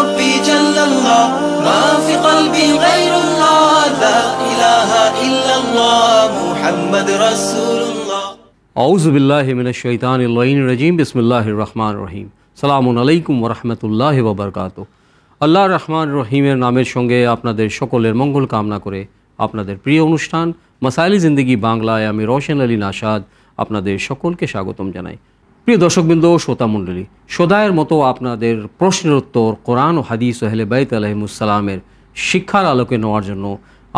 ربي جل الله ما في قلبي غير الله لا إله إلا الله محمد رسول الله আউযু বিল্লাহি মিনাশ শাইতানির রাজিম বিসমিল্লাহির রহমানির রহিম সালামুন আলাইকুম ওয়া রাহমাতুল্লাহি ওয়া বারাকাতুহু। আল্লাহর রহমান রহিমের নামের সঙ্গে আপনাদের সকলের মঙ্গল কামনা করে আপনাদের প্রিয় অনুষ্ঠান মাসাইলি জিন্দেগি বাংলায় আমি রওশন আলী নাশাদ আপনাদের সকলকে স্বাগতম জানাই। প্রিয় দর্শকবৃন্দ, শ্রোতামণ্ডলী, সদায়ের মতো আপনাদের প্রশ্নের উত্তর কোরআন ও হাদিস আহলে বাইত আলাইহিমুসসালামের শিক্ষার আলোকে নেওয়ার জন্য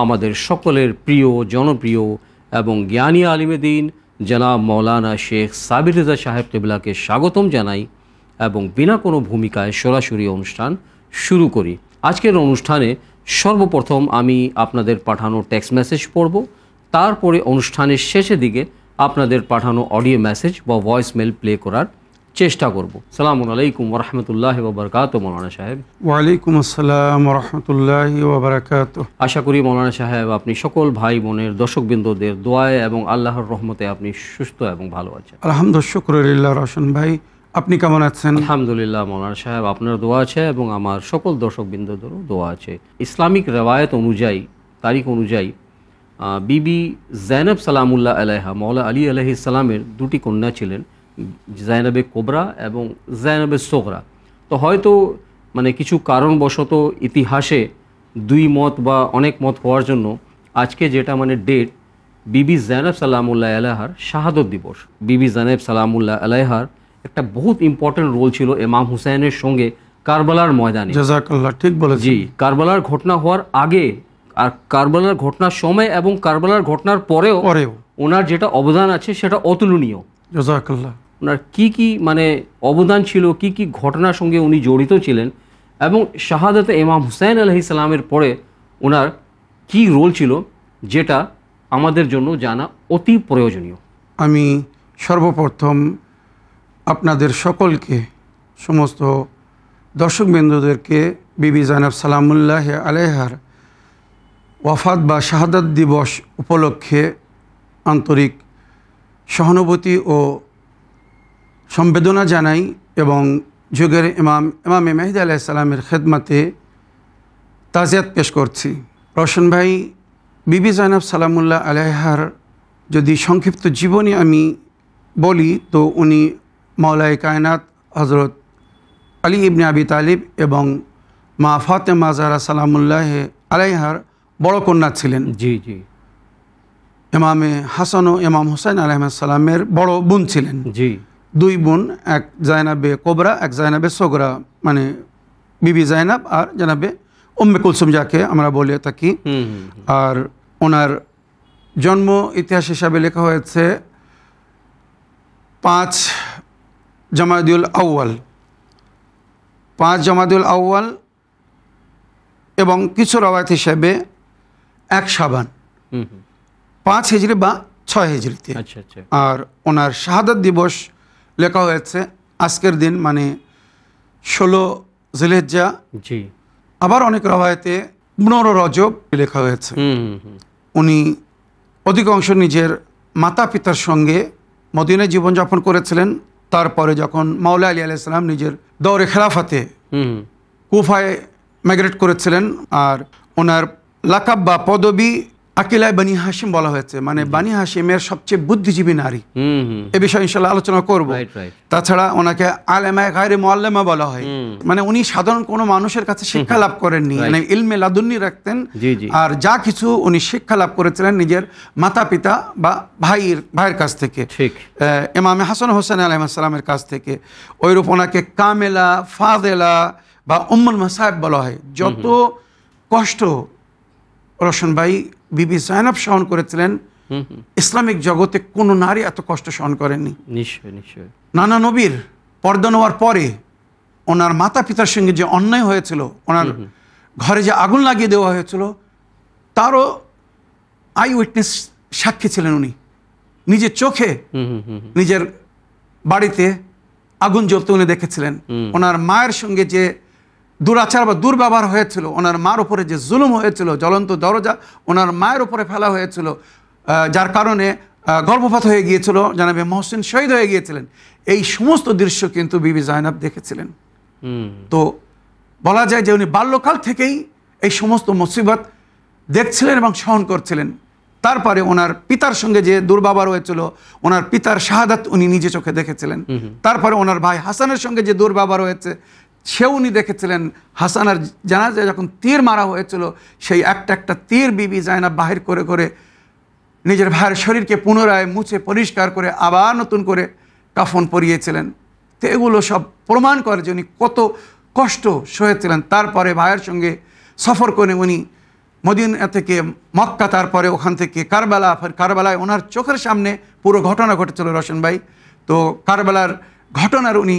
আমাদের সকলের প্রিয় জনপ্রিয় এবং জ্ঞানী আলিমে দ্বীন জনাব মৌলানা শেখ সাবির রেজা সাহেব কিবলাকে স্বাগতম জানাই এবং বিনা কোনো ভূমিকায় সরাসরি অনুষ্ঠান শুরু করি। আজকের অনুষ্ঠানে সর্বপ্রথম আমি আপনাদের পাঠানো টেক্সট মেসেজ পড়ব, তারপরে অনুষ্ঠানের শেষের দিকে আপনাদের পাঠানো অডিও মেসেজ বা ভয়েস মেল প্লে করার চেষ্টা করব। সালামু আলাইকুম ওয়া রাহমাতুল্লাহি ওয়া বারাকাতুহু। মৌলানা সাহেব। ওয়ালাইকুম আসসালাম ওয়া রাহমাতুল্লাহি ওয়া বারাকাতুহু। আশা করি মৌলানা সাহেব আপনি সকল ভাই বোনের দর্শকবৃন্দদের দোয়ায় এবং আল্লাহর রহমতে আপনি সুস্থ এবং ভালো আছেন। আলহামদুলিল্লাহ, শুকরিল্লাহ। রওশন ভাই, আপনি কেমন আছেন? আলহামদুলিল্লাহ মৌলানা সাহেব, আপনার দোয়া আছে এবং আমার সকল দর্শকবৃন্দদেরও দোয়া আছে। ইসলামিক রেওয়ায়ত অনুযায়ী, তারিখ অনুযায়ী বিবি জাইনব সালামুল্লাহ আলাইহা, মৌলা আলী আলাইহিস সালামের দুটি কন্যা ছিলেন, জাইনবে কোবরা এবং জাইনবে সোগরা। তো হয়তো কিছু কারণবশত ইতিহাসে দুই মত বা অনেক মত হওয়ার জন্য আজকে যেটা ডেট, বিবি জাইনব সালামুল্লাহ আলাইহার শাহাদত দিবস। বিবি জাইনব সালামুল্লাহ আলাইহার একটা বহুত ইম্পর্টেন্ট রোল ছিল ইমাম হুসাইনের সঙ্গে কারবালার ময়দানে। জাযাকাল্লাহ, ঠিক বলেছেন। জি, কারবালার ঘটনা হওয়ার আগে আর কারবালার ঘটনার সময় এবং কারবালার ঘটনার পরেও ওনার যেটা অবদান আছে সেটা অতুলনীয়। জাযাকাল্লাহ। ওনার কি কি অবদান ছিল, কি কি ঘটনার সঙ্গে উনি জড়িত ছিলেন এবং শাহাদাতে ইমাম হুসাইন আলাইহিস সালামের পরে ওনার কি রোল ছিল, যেটা আমাদের জন্য জানা অতি প্রয়োজনীয়। আমি সর্বপ্রথম আপনাদের সকলকে, সমস্ত দর্শকবৃন্দদেরকে বিবি জাইনব সালামুল্লাহ আলাইহার ওয়াফাত বা শাহাদাত দিবস উপলক্ষে আন্তরিক সহানুভূতি ও সম্বেদনা জানাই এবং যুগের ইমামে মেহদী আলাইহিস সালামের খেদমতে তাজিয়াত পেশ করছি। রওশন ভাই, বিবি জাইনব সালামুল্লাহ আলাইহার যদি সংক্ষিপ্ত জীবনী আমি বলি তো উনি মাওলায়ে কায়নাত হযরত আলী ইবনে আবি তালিব এবং মা ফাতেমা জাহরা সালামুল্লাহ আলাইহার বড় কন্যা ছিলেন। জি জি। ইমামে হাসান ও ইমাম হুসাইন আলাইহিস সালামের বড় বোন ছিলেন। জি, দুই বোন, এক জাইনবে কোবরা, এক জাইনবে সোগরা, বিবি জাইনব আর জানাবে উম্মে কুলসুম যাকে আমরা বলে থাকি। আর ওনার জন্ম ইতিহাস হিসাবে লেখা হয়েছে 5 জামাদিউল আউয়াল এবং কিছু রওয়ায়াত হিসেবে 1 শাবান, 5 হিজরি বা 6 হিজরিতে। আর ওনার শাহাদাত দিবস লেখা হয়েছে আজকের দিন, 16 জিলহিজ্জা। জি। আবার অনেক রওয়ায়াতে 15 রজব লেখা হয়েছে। উনি অধিকাংশ নিজের মাতা পিতার সঙ্গে মদিনায় জীবনযাপন করেছিলেন। তারপরে যখন মাওলা আলী আলাইহিস সালাম নিজের দৌরে খেলাফতে কুফায় মাইগ্রেট করেছিলেন, আর ওনার লাকাব বা পদবী আকিলায় বানি হাশিম বলা হয়েছে, বানি হাশিমের সবচেয়ে বুদ্ধিজীবী নারী। এ বিষয়ে ইনশাআল্লাহ আলোচনা করব। তাছাড়া ওনাকে আলেমায়ে গায়রে মুআল্লামা বলা হয়, উনি সাধারণ কোনো মানুষের কাছে শিক্ষা লাভ করেননি, ইলমে লাদুন্নি রাখতেন। আর যা কিছু উনি শিক্ষা লাভ করেছিলেন নিজের মাতা পিতা বা ভাইয়ের কাছ থেকে, ইমামে হাসান হোসেন আলাইহিস সালামের কাছ থেকে। ওইরূপ ওনাকে কামেলা, ফাদেলা বা উম্মুল মাসায়েব বলা হয়। যত কষ্ট রওশন ভাই বিবি জাইনব সহন করেছিলেন, ইসলামিক জগতে কোনো নারী এত কষ্ট সহন করেননি। নিশ্চয় নিশ্চয়। নানা নবীর পর্দা নেওয়ার পরে ওনার মাতা পিতার সঙ্গে যে অন্যায় হয়েছিল, ওনার ঘরে যে আগুন লাগিয়ে দেওয়া হয়েছিল, তারও আই উইটনেস সাক্ষী ছিলেন। উনি নিজের চোখে নিজের বাড়িতে আগুন জ্বলতে উনি দেখেছিলেন। ওনার মায়ের সঙ্গে যে দুরাচার বা দুর্ব্যবহার হয়েছিল, ওনার মার উপরে যে জুলুম হয়েছিল, জ্বলন্ত দরজা ওনার মায়ের উপরে ফেলা হয়েছিল, যার কারণে গর্ভপাত হয়ে গিয়েছিল, জানাবে মহসিন শহীদ হয়ে গিয়েছিলেন। এই সমস্ত দৃশ্য কিন্তু বিবি জাইনব দেখেছিলেন। তো বলা যায় যে উনি বাল্যকাল থেকেই এই সমস্ত মুসিবত দেখছিলেন এবং সহন করছিলেন। তারপরে ওনার পিতার সঙ্গে যে দুর্ব্যবহার হয়েছিল, ওনার পিতার শাহাদাত উনি নিজে চোখে দেখেছিলেন। তারপরে ওনার ভাই হাসানের সঙ্গে যে দুর্ব্যবহার হয়েছে সেও উনি দেখেছিলেন। হাসানের জানাজায় যখন তীর মারা হয়েছিল, সেই একটা একটা তীর বিবি জায়নাব বাহির করে করে নিজের ভাইয়ের শরীরকে পুনরায় মুছে পরিষ্কার করে আবার নতুন করে কাফন পরিয়েছিলেন। তো এগুলো সব প্রমাণ করে যে উনি কত কষ্ট সহেছিলেন। তারপরে ভাইয়ের সঙ্গে সফর করে উনি মদিনা থেকে মক্কা, তারপরে ওখান থেকে কারবালা, ফের কারবালায় ওনার চোখের সামনে পুরো ঘটনা ঘটেছিল রোশন ভাই। তো কারবালার ঘটনার উনি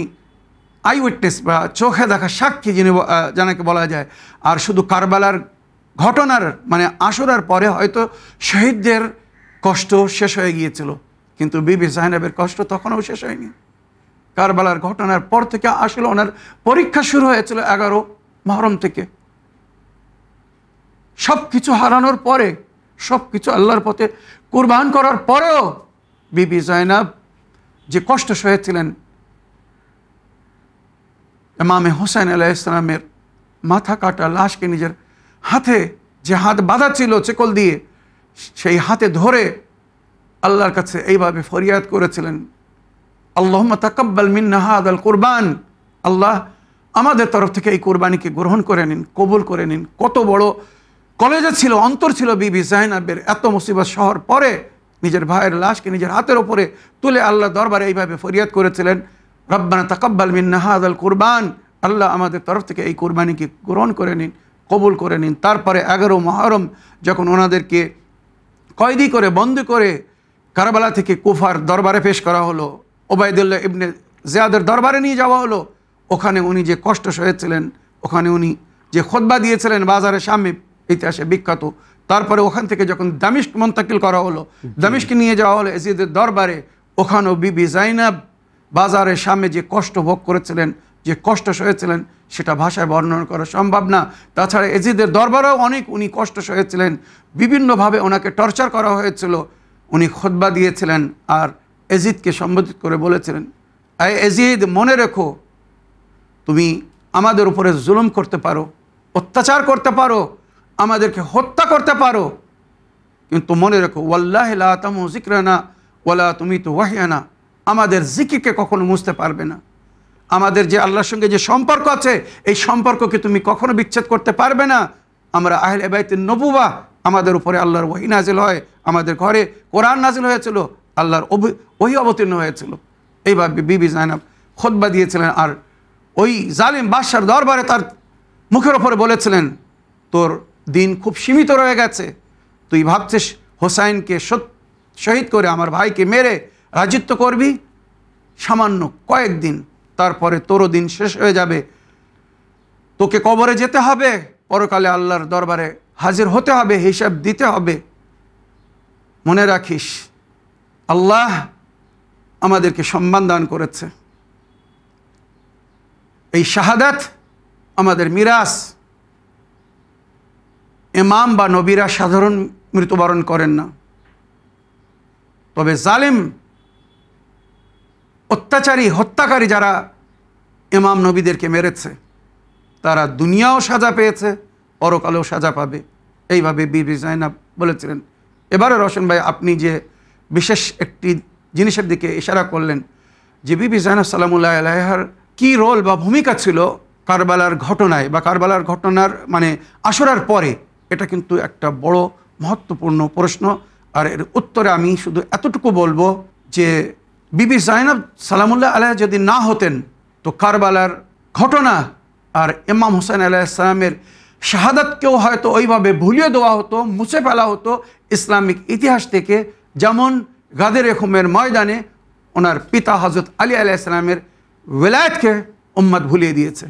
আই উইটনেস বা চোখে দেখা সাক্ষী যিনি জানাকে বলা যায়। আর শুধু কারবালার ঘটনার মানে আশুরার পরে হয়তো শহীদদের কষ্ট শেষ হয়ে গিয়েছিল, কিন্তু বিবি জাইনাবের কষ্ট তখনও শেষ হয়নি। কারবালার ঘটনার পর থেকে আসলে ওনার পরীক্ষা শুরু হয়েছিল 11 মুহররম থেকে। সব কিছু হারানোর পরে, সব কিছু আল্লাহর পথে কুরবান করার পরেও বিবি জাইনাব যে কষ্ট সহেছিলেন, ইমামে হোসেন আলাইহিস সালামের মাথা কাটা লাশকে নিজের হাতে, যে হাত বাঁধা ছিল চেকল দিয়ে, সেই হাতে ধরে আল্লাহর কাছে এইভাবে ফরিয়াদ করেছিলেন, আল্লাহুম্মা তাকাব্বাল মিন্না হাযাল কুরবান, আল্লাহ আমাদের তরফ থেকে এই কুরবানিকে গ্রহণ করে নিন, কবুল করে নিন। কত বড় কলেজে ছিল, অন্তর ছিল বিবি জাইনাবের। এত মুসিবত সহর পরে নিজের ভাইয়ের লাশকে নিজের হাতের ওপরে তুলে আল্লাহ দরবারে এইভাবে ফরিয়াদ করেছিলেন, রব্বানা তাকাব্বাল মিন্না হাযাল কুরবান, আল্লাহ আমাদের তরফ থেকে এই কুরবানিকে গ্রহণ করে নিন, কবুল করে নিন। তারপরে 11 মুহররম যখন ওনাদেরকে কয়েদি করে বন্দি করে কারবালা থেকে কুফার দরবারে পেশ করা হলো, ওবায়দুল্লাহ ইবনে জিয়াদের দরবারে নিয়ে যাওয়া হলো, ওখানে উনি যে কষ্ট সহেছিলেন, ওখানে উনি যে খুতবা দিয়েছিলেন বাজারের সামনে, ইতিহাসে বিখ্যাত। তারপরে ওখান থেকে যখন দামিস্ক মুন্তাকিল করা হলো, দামিস্কে নিয়ে যাওয়া হলো এজিদের দরবারে, ওখানেও বিবি জাইনাব বাজারের সামনে যে কষ্ট ভোগ করেছিলেন, যে কষ্ট সহেছিলেন, সেটা ভাষায় বর্ণনা করা সম্ভব না। তাছাড়া এজিদের দরবারেও অনেক উনি কষ্ট সহেছিলেন, বিভিন্নভাবে ওনাকে টর্চার করা হয়েছিল। উনি খুতবা দিয়েছিলেন আর এজিদকে সম্বোধিত করে বলেছিলেন, আয় এজিদ, মনে রেখো তুমি আমাদের উপরে জুলুম করতে পারো, অত্যাচার করতে পারো, আমাদেরকে হত্যা করতে পারো, কিন্তু মনে রেখো ওয়াল্লাহি লা তামু যিকরানা ওয়ালা তুমিতু ওয়াহয়ানা, আমাদের জিকিরকে কখনো মুছতে পারবে না। আমাদের যে আল্লাহর সঙ্গে যে সম্পর্ক আছে, এই সম্পর্ককে তুমি কখনো বিচ্ছেদ করতে পারবে না। আমরা আহলে বাইতুন নবুওয়া, আমাদের উপরে আল্লাহর ওহী নাজিল হয়, আমাদের ঘরে কোরআন নাজিল হয়েছিল, আল্লাহর ওহী অবতীর্ণ হয়েছিল। এইভাবে বিবি জাইনাব খুতবা দিয়েছিলেন আর ওই জালিম বাদশার দরবারে তার মুখের ওপরে বলেছিলেন, তোর দিন খুব সীমিত রয়ে গেছে, তুই ভাবছিস হোসাইনকে শহীদ করে আমার ভাইকে মেরে রাজত্ব করবি, সামান্য কয়েকদিন, তারপরে তোরও দিন শেষ হয়ে যাবে, তোকে কবরে যেতে হবে, পরকালে আল্লাহর দরবারে হাজির হতে হবে, হিসাব দিতে হবে। মনে রাখিস আল্লাহ আমাদেরকে সম্মান দান করেছে, এই শাহাদাত আমাদের মিরাস। ইমাম বা নবীরা সাধারণ মৃত্যুবরণ করেন না, তবে জালিম অত্যাচারী হত্যাকারী যারা ইমাম নবীদেরকে মেরেছে, তারা দুনিয়াও সাজা পেয়েছে, পরকালেও সাজা পাবে। এইভাবে বিবি জাইনাব বলেছিলেন। এবারে রওশন ভাই, আপনি যে বিশেষ একটি জিনিসের দিকে ইশারা করলেন, যে বিবি জাইনাব সালামুল্লাহ আলাইহার কী রোল বা ভূমিকা ছিল কারবালার ঘটনায় বা কারবালার ঘটনার মানে আশুরার পরে, এটা কিন্তু একটা বড় মহত্বপূর্ণ প্রশ্ন। আর এর উত্তরে আমি শুধু এতটুকু বলবো যে বিবি জাইনাব সালামুল্লাহ আলাইহা যদি না হতেন, তো কারবালার ঘটনা আর ইমাম হোসেন আলাইহিস সালামের শাহাদাতকেও হয়তো ওইভাবে ভুলিয়ে দেওয়া হতো, মুছে ফেলা হতো ইসলামিক ইতিহাস থেকে, যেমন গাদের খুমের ময়দানে ওনার পিতা হযরত আলী আলাইহিস সালামের ওলায়াতকে উম্মত ভুলিয়ে দিয়েছে।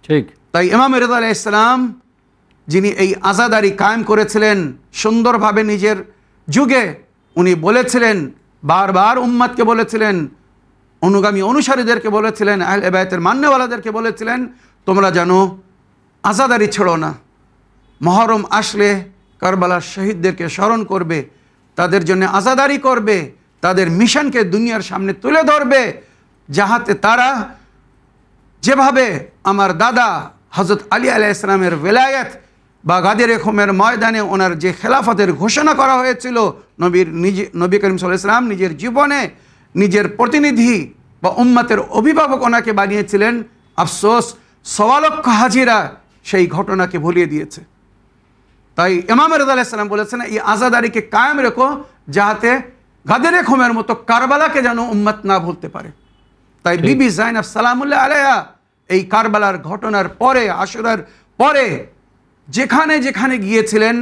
ঠিক তাই ইমাম রেজা আলাইহিস সালাম যিনি এই আজাদারি কায়েম করেছিলেন সুন্দরভাবে নিজের যুগে, উনি বলেছিলেন, বারবার উম্মতকে বলেছিলেন, অনুগামী অনুসারীদেরকে বলেছিলেন, আহলে বাইতের মান্যওয়ালাদেরকে বলেছিলেন, তোমরা জানো আজাদারি ছেড়ো না, মুহররম আসলে কারবালার শহীদদেরকে স্মরণ করবে, তাদের জন্য আজাদারি করবে, তাদের মিশনকে দুনিয়ার সামনে তুলে ধরবে, যাহাতে তারা যেভাবে আমার দাদা হজরত আলী আলাইহিস সালামের বেলায়েত বা গাদির খুমের ময়দানে ওনার যে খেলাফতের ঘোষণা করা হয়েছিল, নবী করিম সাল্লাল্লাহু আলাইহি ওয়াসাল্লাম নিজের জীবনে নিজের প্রতিনিধি বা উম্মতের অভিভাবক ওনাকে বানিয়েছিলেন, আফসোস ১০০ লক্ষ হাজিরা সেই ঘটনাকে ভুলিয়ে দিয়েছে। তাই ইমাম রেজা আলাইহিস সালাম বলেছেন, এই আজাদারিকে কায়েম রেখো, যাতে গাদির খুমের মতো কারবালাকে যেন উম্মত না ভুলতে পারে। তাই বিবি জাইনাব সালামুল্লাহ আলাইহা এই কারবালার ঘটনার পরে, আশুরার পরে যেখানে যেখানে গিয়েছিলেন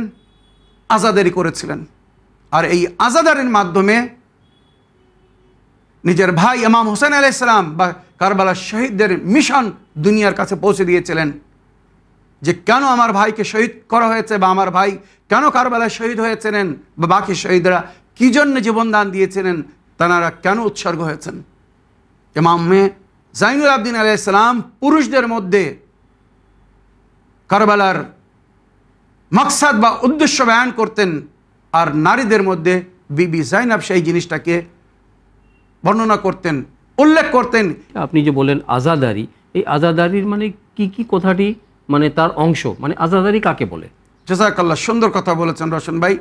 আজাদারি করেছিলেন। আর এই আজাদারির মাধ্যমে নিজের ভাই ইমাম হোসেন আলাইহিস সালাম বা কারবালার শহীদদের মিশন দুনিয়ার কাছে পৌঁছে দিয়েছিলেন, যে কেন আমার ভাইকে শহীদ করা হয়েছে, বা আমার ভাই কেন কারবালায় শহীদ হয়েছিলেন, বা বাকি শহীদরা কী জন্য জীবনদান দিয়েছিলেন, তারা কেন উৎসর্গ হয়েছেন। ইমামে জাইনুল আবদিন আলাইহিস সালাম পুরুষদের মধ্যে কারবালার মাকসাদ বা উদ্দেশ্য বয়ান করতেন, আর নারীদের মধ্যে বিবি জাইনাব সেই জিনিসটাকে বর্ণনা করতেন, উল্লেখ করতেন। আপনি যে বলেন আজাদারি, এই আজাদারির মানে কি কি কথাটি, মানে তার অংশ, মানে আজাদারি কাকে বলে? জাযাকাল্লাহ, সুন্দর কথা বলেছেন রশন ভাই।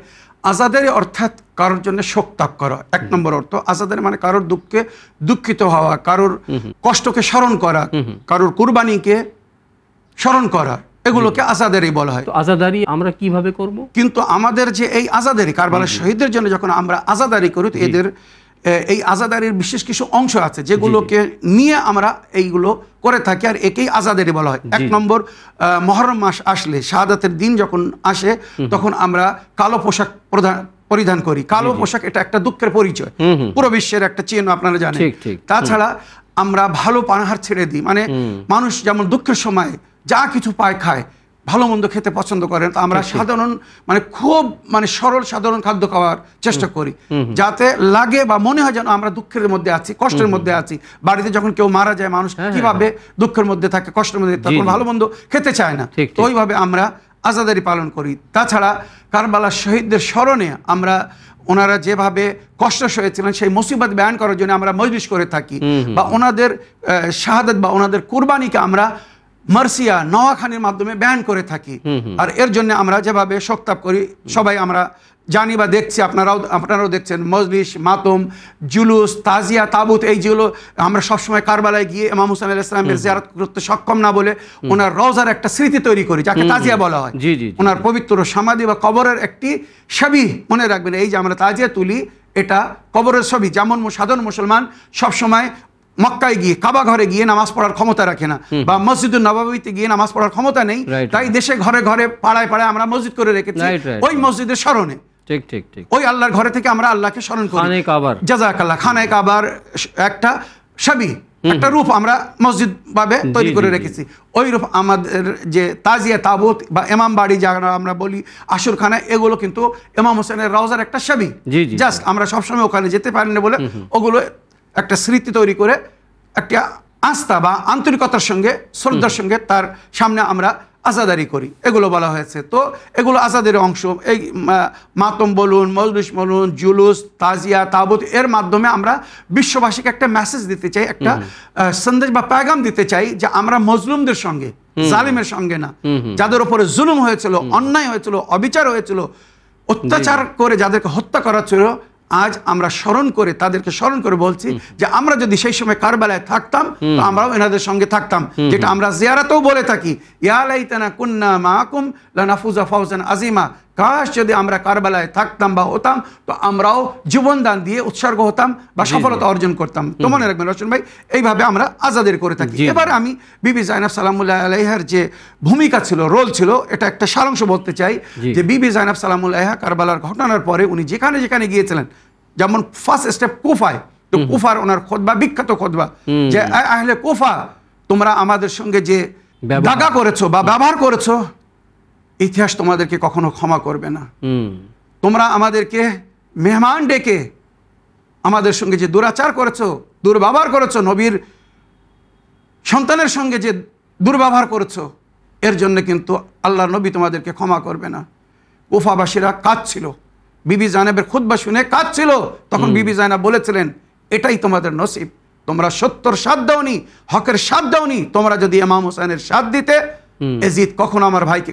আজাদারি অর্থাৎ কারোর জন্য শোক তাপ করা, এক নম্বর অর্থ। আজাদারি মানে কারোর দুঃখে দুঃখিত হওয়া, কারোর কষ্টকে স্মরণ করা, কারোর কুরবানিকে স্মরণ করা, এগুলোকে আজাদারি বলা হয়। আজাদারি আমরা কিভাবে করব? কিন্তু আমাদের যে এই আজাদারি কারবালার শহীদদের জন্য যখন আমরা আজাদারি করি, তো এদের এই আজাদারির বিশেষ কিছু অংশ আছে যেগুলোকে নিয়ে আমরা এইগুলো করে থাকি, আর একেই আজাদারি বলা হয়। এক নম্বর, মুহররম মাস আসলে, শাহাদাতের দিন যখন আসে, তখন আমরা কালো পোশাক পরিধান করি। কালো পোশাক এটা একটা দুঃখের পরিচয়, পুরো বিশ্বের একটা চিহ্ন, আপনারা জানেন। তাছাড়া আমরা ভালো পানাহার ছেড়ে দিই, মানে মানুষ যেমন দুঃখের সময় যা কিছু পায় খায়, ভালো মন্দ খেতে পছন্দ করেন, তো আমরা সাধারণ মানে খুব মানে সরল সাধারণ খাদ্য খাওয়ার চেষ্টা করি, যাতে লাগে বা মনে হয় যেন আমরা দুঃখের মধ্যে আছি, কষ্টের মধ্যে আছি। বাড়িতে যখন কেউ মারা যায়, মানুষ কিভাবে দুঃখের মধ্যে থাকে, কষ্টের মধ্যে, তখন ভালো মন্দ খেতে চায় না, তো ওইভাবে আমরা আজাদারি পালন করি। তাছাড়া কারবালার শহীদদের স্মরণে আমরা ওনারা যেভাবে কষ্ট সয়েছিলেন সেই মুসিবত বয়ান করার জন্য আমরা মজলিস করে থাকি, বা ওনাদের শাহাদাত বা ওনাদের কুরবানিকে আমরা মার্সিয়া নওয়াখানির মাধ্যমে বয়ান করে থাকি। আর এর জন্য আমরা যেভাবে শোকতাপ করি সবাই আমরা জানি বা দেখছি, আপনারাও দেখছেন, মজলিস, মাতম, জুলুস, তাজিয়া, তাবুত, এই যেগুলো আমরা সবসময় কারবালায় গিয়ে ইমাম হুসাইন আলাইহিস সালামের জিয়ারত করতে সক্ষম না বলে ওনার রওজার একটা স্মৃতি তৈরি করি, যাকে তাজিয়া বলা হয়। ওনার পবিত্র সমাধি বা কবরের একটি ছবি, মনে রাখবেন, এই যে আমরা তাজিয়া তুলি, এটা কবরের ছবি। যেমন সাধারণ মুসলমান সবসময় মক্কায় গিয়ে কাবা ঘরে গিয়ে নামাজ পড়ার ক্ষমতা রাখে না, বা মসজিদুন নববীতে গিয়ে নামাজ পড়ার ক্ষমতা নেই, তাই দেশে ঘরে ঘরে পাড়ায় পাড়ায় আমরা মসজিদ করে রেখেছি ওই মসজিদের স্মরণে। ঠিক ঠিক ঠিক, ওই আল্লাহর ঘরে থেকে আমরা আল্লাহকে স্মরণ করি। খানে কাবার, জাযাকাল্লাহ, খানে কাবার একটা ছবি, একটা রূপ আমরা মসজিদ ভাবে তৈরি করে রেখেছি। ওই রূপ আমাদের যে তাজিয়া, তাবুত বা ইমাম বাড়ি যারা আমরা বলি, আসরখানা, এগুলো কিন্তু ইমাম হোসেনের রওজার একটা ছবি। জাস্ট আমরা সবসময় ওখানে যেতে পারি না বলে ওগুলো একটা স্মৃতি তৈরি করে একটা আস্থা বা আন্তরিকতার সঙ্গে, শ্রদ্ধার সঙ্গে তার সামনে আমরা আজাদারি করি, এগুলো বলা হয়েছে। তো এগুলো আজাদের অংশ। এই মাতম বলুন, মজলিস বলুন, জুলুস, তাজিয়া, তাবুত, এর মাধ্যমে আমরা বিশ্ববাসীকে একটা মেসেজ দিতে চাই, একটা সন্দেশ বা পেগাম দিতে চাই, যে আমরা মজলুমদের সঙ্গে, জালিমের সঙ্গে না, যাদের উপরে জুলুম হয়েছিল, অন্যায় হয়েছিল, অবিচার হয়েছিল, অত্যাচার করে যাদেরকে হত্যা করা ছিল, আজ আমরা স্মরণ করে তাদেরকে স্মরণ করে বলছি যে আমরা যদি সেই সময় কারবালায় থাকতাম, তো আমরাও এনাদের সঙ্গে থাকতাম, যেটা আমরা জিয়ারাতেও বলে থাকি, ইয়া লাইতানা কুন্না মাআকুম লানাফুজা ফাওজান আজিমা। কাশ যদি আমরা কারবালায় থাকতাম বা হতাম, তো আমরাও জীবনদান দিয়ে উৎসর্গ হতাম বা সফলতা অর্জন করতাম। তো মনে রাখবেন রশন ভাই, এইভাবে আমরা আজাদের করে থাকি। এবার আমি বিবি জাইনাব সালামুল্লাহ আলাইহার যে ভূমিকা ছিল, রোল ছিল, এটা একটা সারাংশ বলতে চাই। যে বিবি জাইনাব সালামুল্লাহ আলাইহা কারবালার ঘটনার পরে উনি যেখানে যেখানে গিয়েছিলেন, যেমন ফার্স্ট স্টেপ কুফায়, তো কুফার ওনার খুতবা, বিখ্যাত খুতবা, যে আহলে কুফা, তোমরা আমাদের সঙ্গে যে দাগা করেছো বা ব্যবহার করেছো, ইতিহাস তোমাদেরকে কখনো ক্ষমা করবে না। তোমরা আমাদেরকে মেহমান ডেকে আমাদের সঙ্গে যে দুরাচার করেছো, দুর্ব্যবহার করেছো, নবীর সন্তানের সঙ্গে যে দুর্ব্যবহার করেছো, এর জন্য কিন্তু আল্লাহর নবী তোমাদেরকে ক্ষমা করবে না। কুফাবাসীরা কাঁদছিল, বিবি জাইনাবের খুতবা শুনে কাঁদছিল। তখন বিবি জাইনাব বলেছিলেন, এটাই তোমাদের নসিব, তোমরা সত্যর সাথ দাওনি, হকের সাথ দাওনি। তোমরা যদি ইমাম হোসেনের সাথ দিতে, এজিদ কখনো আমার ভাইকে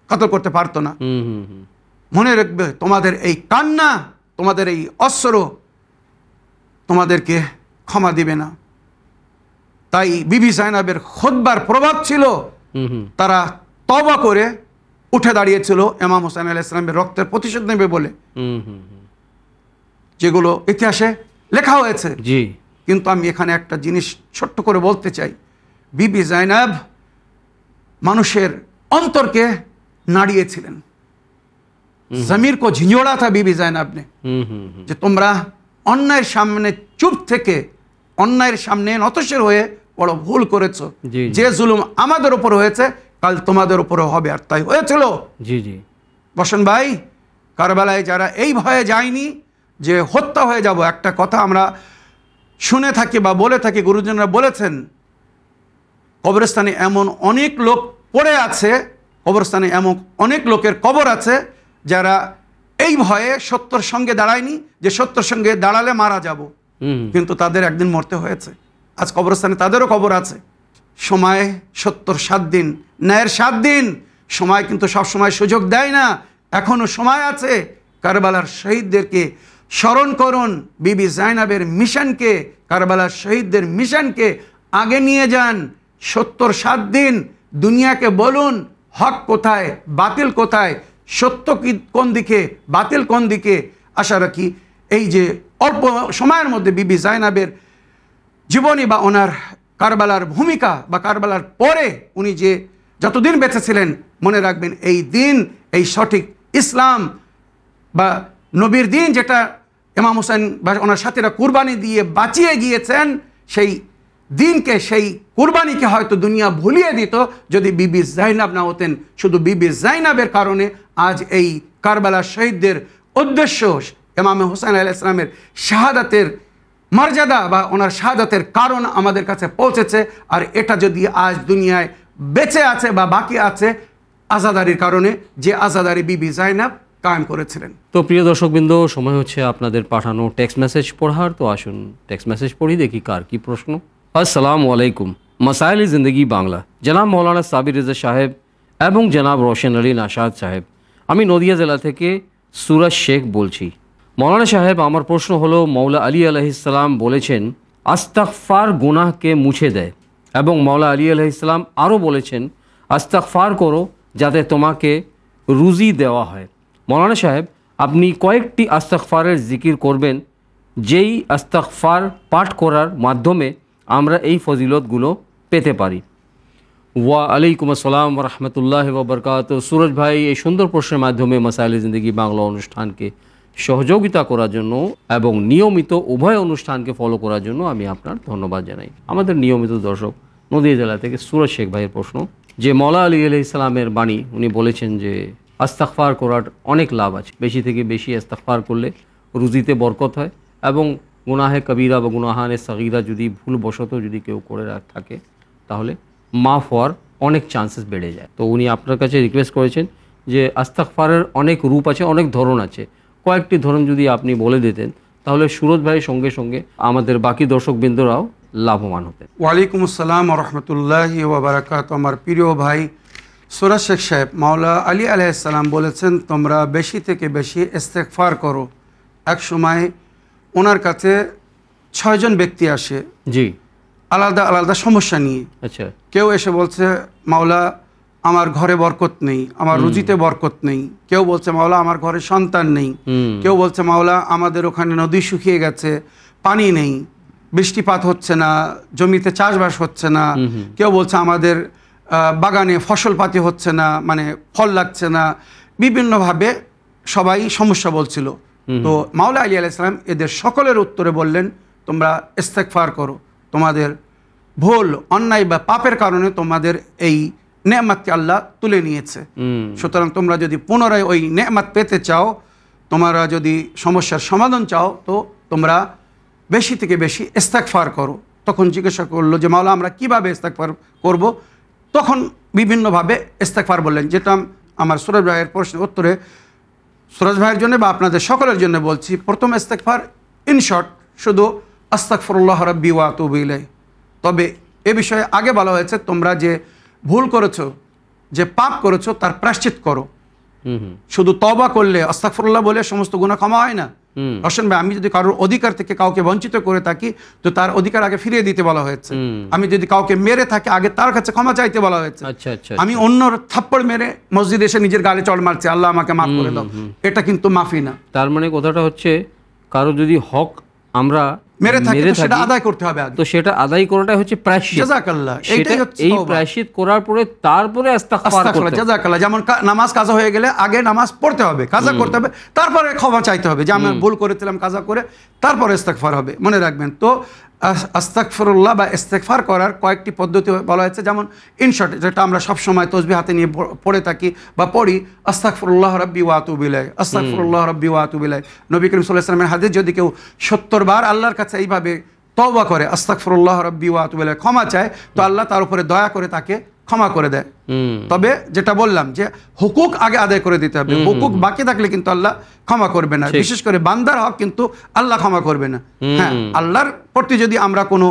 কাতল করতে পারতো না। মনে রাখবে, তোমাদের এই কান্না, তোমাদের এই অস্ত্র তোমাদেরকে ক্ষমা দিবে না। তাই বিবি জাইনাবের খুতবার প্রভাব ছিল, তারা তওবা করে উঠে দাঁড়িয়েছিল ইমাম হোসেন আলাইহিস সালামের রক্তের প্রতিশোধ নেবে বলে, যেগুলো ইতিহাসে লেখা হয়েছে। কিন্তু আমি এখানে একটা জিনিস ছোট্ট করে বলতে চাই, বিবি জাইনাব মানুষের অন্তরকে নাড়িয়েছিলেন। জমির কো ঝিঞ্জোড়া থা বিবি জাইনাব নে, যে তোমরা অন্যায়ের সামনে চুপ থেকে, অন্যায়ের সামনে নতশির হয়ে বড় ভুল করেছো। যে জুলুম আমাদের উপর হয়েছে কাল তোমাদের উপরে হবে, আর তাই হয়েছিল। বসেন ভাই, কারবালায় যারা এই ভয়ে যায়নি যে হত্যা হয়ে যাব, একটা কথা আমরা শুনে থাকি বা বলে থাকি, গুরুজনরা বলেছেন, কবরস্থানে এমন অনেক লোক পড়ে আছে, কবরস্থানে এমন অনেক লোকের কবর আছে যারা এই ভয়ে সত্যর সঙ্গে দাঁড়ায়নি যে সত্যর সঙ্গে দাঁড়ালে মারা যাব, কিন্তু তাদের একদিন মরতে হয়েছে। আজ কবরস্থানে তাদেরও কবর আছে। সময় ৭০ দিন, ন্যায়ের ৭ দিন। সময় কিন্তু সবসময় সুযোগ দেয় না। এখনো সময় আছে। কারবালার শহীদদেরকে স্মরণ করুন, বিবি জাইনাবের মিশনকে, কারবালার শহীদদের মিশনকে আগে নিয়ে যান। ৭০ দিন দুনিয়াকে বলুন হক কোথায়, বাতিল কোথায়, সত্য কি কোন দিকে, বাতিল কোন দিকে। আশা রাখি এই যে অল্প সময়ের মধ্যে বিবি জাইনাবের জীবনী বা ওনার কারবালার ভূমিকা বা কারবালার পরে উনি যে যতদিন বেঁচে ছিলেন, মনে রাখবেন এই দিন, এই সঠিক ইসলাম বা নবীর দিন, যেটা ইমাম হোসেন বা ওনার সাথীরা কুরবানি দিয়ে বাঁচিয়ে গিয়েছেন, সেই দিনকে, সেই কুরবানিকে হয়তো দুনিয়া ভুলিয়ে দিত যদি বিবি জাইনাব না হতেন। শুধু বিবি জাইনাবের কারণে আজ এই কারবালার শহীদদের উদ্দেশ্য, ইমাম হোসেন আলাইহিস সালামের শাহাদাতের মর্যাদা বা ওনার শাহাদাতের কারণ আমাদের কাছে পৌঁছেছে। আর এটা যদি আজ দুনিয়ায় বেঁচে আছে বা বাকি আছে আজাদারির কারণে, যে আজাদারি বিবি জাইনাব কায়েম করেছিলেন। তো প্রিয় দর্শকবৃন্দ, সময় হচ্ছে আপনাদের পাঠানো টেক্সট মেসেজ পড়ার। তো আসুন টেক্সট মেসেজ পড়ি, দেখি কার কি প্রশ্ন। আসসালামু আলাইকুম। মাসাইল জিন্দগি বাংলা, জনাব মৌলানা সাবির রেজা সাহেব এবং জনাব রোশন আলী নাশাদ সাহেব, আমি নদিয়া জেলা থেকে সুরাজ শেখ বলছি। মৌলানা সাহেব, আমার প্রশ্ন হলো, মৌলা আলী আলাইহিসসালাম বলেছেন আস্তাগফার গুনাহকে মুছে দেয়, এবং মৌলা আলী আলাইহিসসালাম আরও বলেছেন আস্তাগফার করো যাতে তোমাকে রুজি দেওয়া হয়। মৌলানা সাহেব, আপনি কয়েকটি আস্তাগফারের জিকির করবেন, যেই আস্তাগফার পাঠ করার মাধ্যমে আমরা এই ফজিলতগুলো পেতে পারি। ওয়া আলাইকুম আসসালাম ওয়া রাহমাতুল্লাহি ওয়া বারাকাতুহু। সুরজ ভাই, এই সুন্দর প্রশ্নের মাধ্যমে মাসাইলে জিন্দেগি বাংলা অনুষ্ঠানকে সহযোগিতা করার জন্য এবং নিয়মিত উভয় অনুষ্ঠানকে ফলো করার জন্য আমি আপনার ধন্যবাদ জানাই। আমাদের নিয়মিত দর্শক নদিয়া জেলা থেকে সুরজ শেখ ভাইয়ের প্রশ্ন, যে মৌলা আলী আলাইহিস সালামের বাণী, উনি বলেছেন যে আস্তাগফার করার অনেক লাভ আছে। বেশি থেকে বেশি আস্তাগফার করলে রুজিতে বরকত হয়, এবং গুনাহে কবিরা বা গুনাহানে সগীরা যদি ভুলবশত যদি কেউ করে থাকে তাহলে মাফ হওয়ার অনেক চান্সেস বেড়ে যায়। তো উনি আপনার কাছে রিকোয়েস্ট করেছেন যে আস্তাগফারের অনেক রূপ আছে, অনেক ধরন আছে, কয়েকটি ধরন যদি আপনি বলে দিতেন তাহলে সুরজ ভাইয়ের সঙ্গে সঙ্গে আমাদের বাকি দর্শকবৃন্দরাও লাভবান হতেন। ওয়ালাইকুম আসসালাম ওয়া রাহমাতুল্লাহি ওয়া বারাকাতুহু। আমার প্রিয় ভাই সুরাজ শেখ সাহেব, মাওলা আলী আলাইহিস সালাম বলেছেন তোমরা বেশি থেকে বেশি ইস্তেগফার করো। এক সময় ওনার কাছে 6 জন ব্যক্তি আসে, জি, আলাদা আলাদা সমস্যা নিয়ে। আচ্ছা। কেউ এসে বলছে মাওলা আমার ঘরে বরকত নেই, আমার রুজিতে বরকত নেই। কেউ বলছে মাওলা আমার ঘরে সন্তান নেই। কেউ বলছে মাওলা আমাদের ওখানে নদী শুকিয়ে গেছে, পানি নেই, বৃষ্টিপাত হচ্ছে না, জমিতে চাষবাস হচ্ছে না। কেউ বলছে আমাদের বাগানে ফসলপাতি হচ্ছে না, মানে ফল লাগছে না। বিভিন্নভাবে সবাই সমস্যা বলছিল। তো মাওলা আলী আলাইহিস সালাম এদের সকলের উত্তরে বললেন তোমরা ইস্তেগফার করো, তোমাদের ভুল, অন্যায় বা পাপের কারণে তোমাদের এই নেয়ামতকে আল্লাহ তুলে নিয়েছে। সুতরাং তোমরা যদি পুনরায় ওই নেয়ামত পেতে চাও, তোমরা যদি সমস্যার সমাধান চাও, তো তোমরা বেশি থেকে বেশি ইস্তেগফার করো। তখন জিজ্ঞাসা করলো যে মাওলা আমরা কিভাবে ইস্তেগফার করব? তখন বিভিন্নভাবে ইস্তেগফার বললেন, যেটা আমার সুরজ ভাইয়ের প্রশ্নের উত্তরে সুরজ ভাইয়ের জন্য বা আপনাদের সকলের জন্য বলছি। প্রথম ইস্তেগফার ইন শর্ট শুধু আস্তাগফিরুল্লাহ রাব্বি ওয়া আতুবু ইলাইহি। তবে এ বিষয়ে আগে বলা হয়েছে তোমরা যে ভুল করেছো যে পাপ করেছো তার প্রায়শ্চিত করো। শুধু তওবা করলে আস্তাগফিরুল্লাহ বলে সমস্ত গুনাহ ক্ষমা হয় না। রশন ভাই, আমি যদি কারোর অধিকার থেকে কাউকে বঞ্চিত করে থাকি তো তার অধিকার আগে ফিরিয়ে দিতে বলা হয়েছে। আমি যদি কাউকে মেরে থাকি আগে তার কাছে ক্ষমা চাইতে বলা হয়েছে। আমি অন্যর থাপ্পড় মেরে মসজিদে এসে নিজের গালে চড় মারছি, আল্লাহ আমাকে মাফ করে দাও, এটা কিন্তু মাফি না। তার মানে কথাটা হচ্ছে কারো যদি হক আমরা মেরে থাকি সেটা আদায় করতে হবে আগে, তো সেটা আদায় করাটাই হচ্ছে প্রায়শ্চিত। জাযাকাল্লাহ, এইটাই হচ্ছে এই প্রায়শ্চিত করার পরে তারপরে আস্তাগফার করতে হবে। জাযাকাল্লাহ, যেমন নামাজ কাজা হয়ে গেলে আগে নামাজ পড়তে হবে, কাজা করতে হবে, তারপরে ক্ষমা চাইতে হবে যে আমি ভুল করেছিলাম কাজা করে, তারপরে ইস্তেগফার হবে। মনে রাখবেন। তো আস্তাগফিরুল্লাহ বা ইস্তেগফার করার কয়েকটি পদ্ধতি বলা হয়েছে, যেমন ইনশর্ট যেটা আমরা সব সময় তাসবিহ হাতে নিয়ে পড়ে থাকি বা পড়ি, আস্তাগফিরুল্লাহ রাব্বি ওয়া আতুবু ইলাইহি, আস্তাগফিরুল্লাহ রাব্বি ওয়া আতুবু ইলাইহি। নবী করিম সাল্লাল্লাহু আলাইহি ওয়াসাল্লামের হাদিস, যদি কেউ 70 বার আল্লাহর কাছে এইভাবে তওবা করে, আস্তাগফিরুল্লাহ রাব্বি ওয়া আতুবু ইলাইহি, ক্ষমা চায়, তো আল্লাহ তার উপরে দয়া করে তাকে ক্ষমা করে দেয়। তবে যেটা বললাম যে হুকুক আগে আদায় করে দিতে হবে, হুকুক বাকি থাকলে কিন্তু আল্লাহ ক্ষমা করবে না। বিশেষ করে বান্দার হক কিন্তু আল্লাহ ক্ষমা করবে না। হ্যাঁ, আল্লাহর প্রতি যদি আমরা কোনো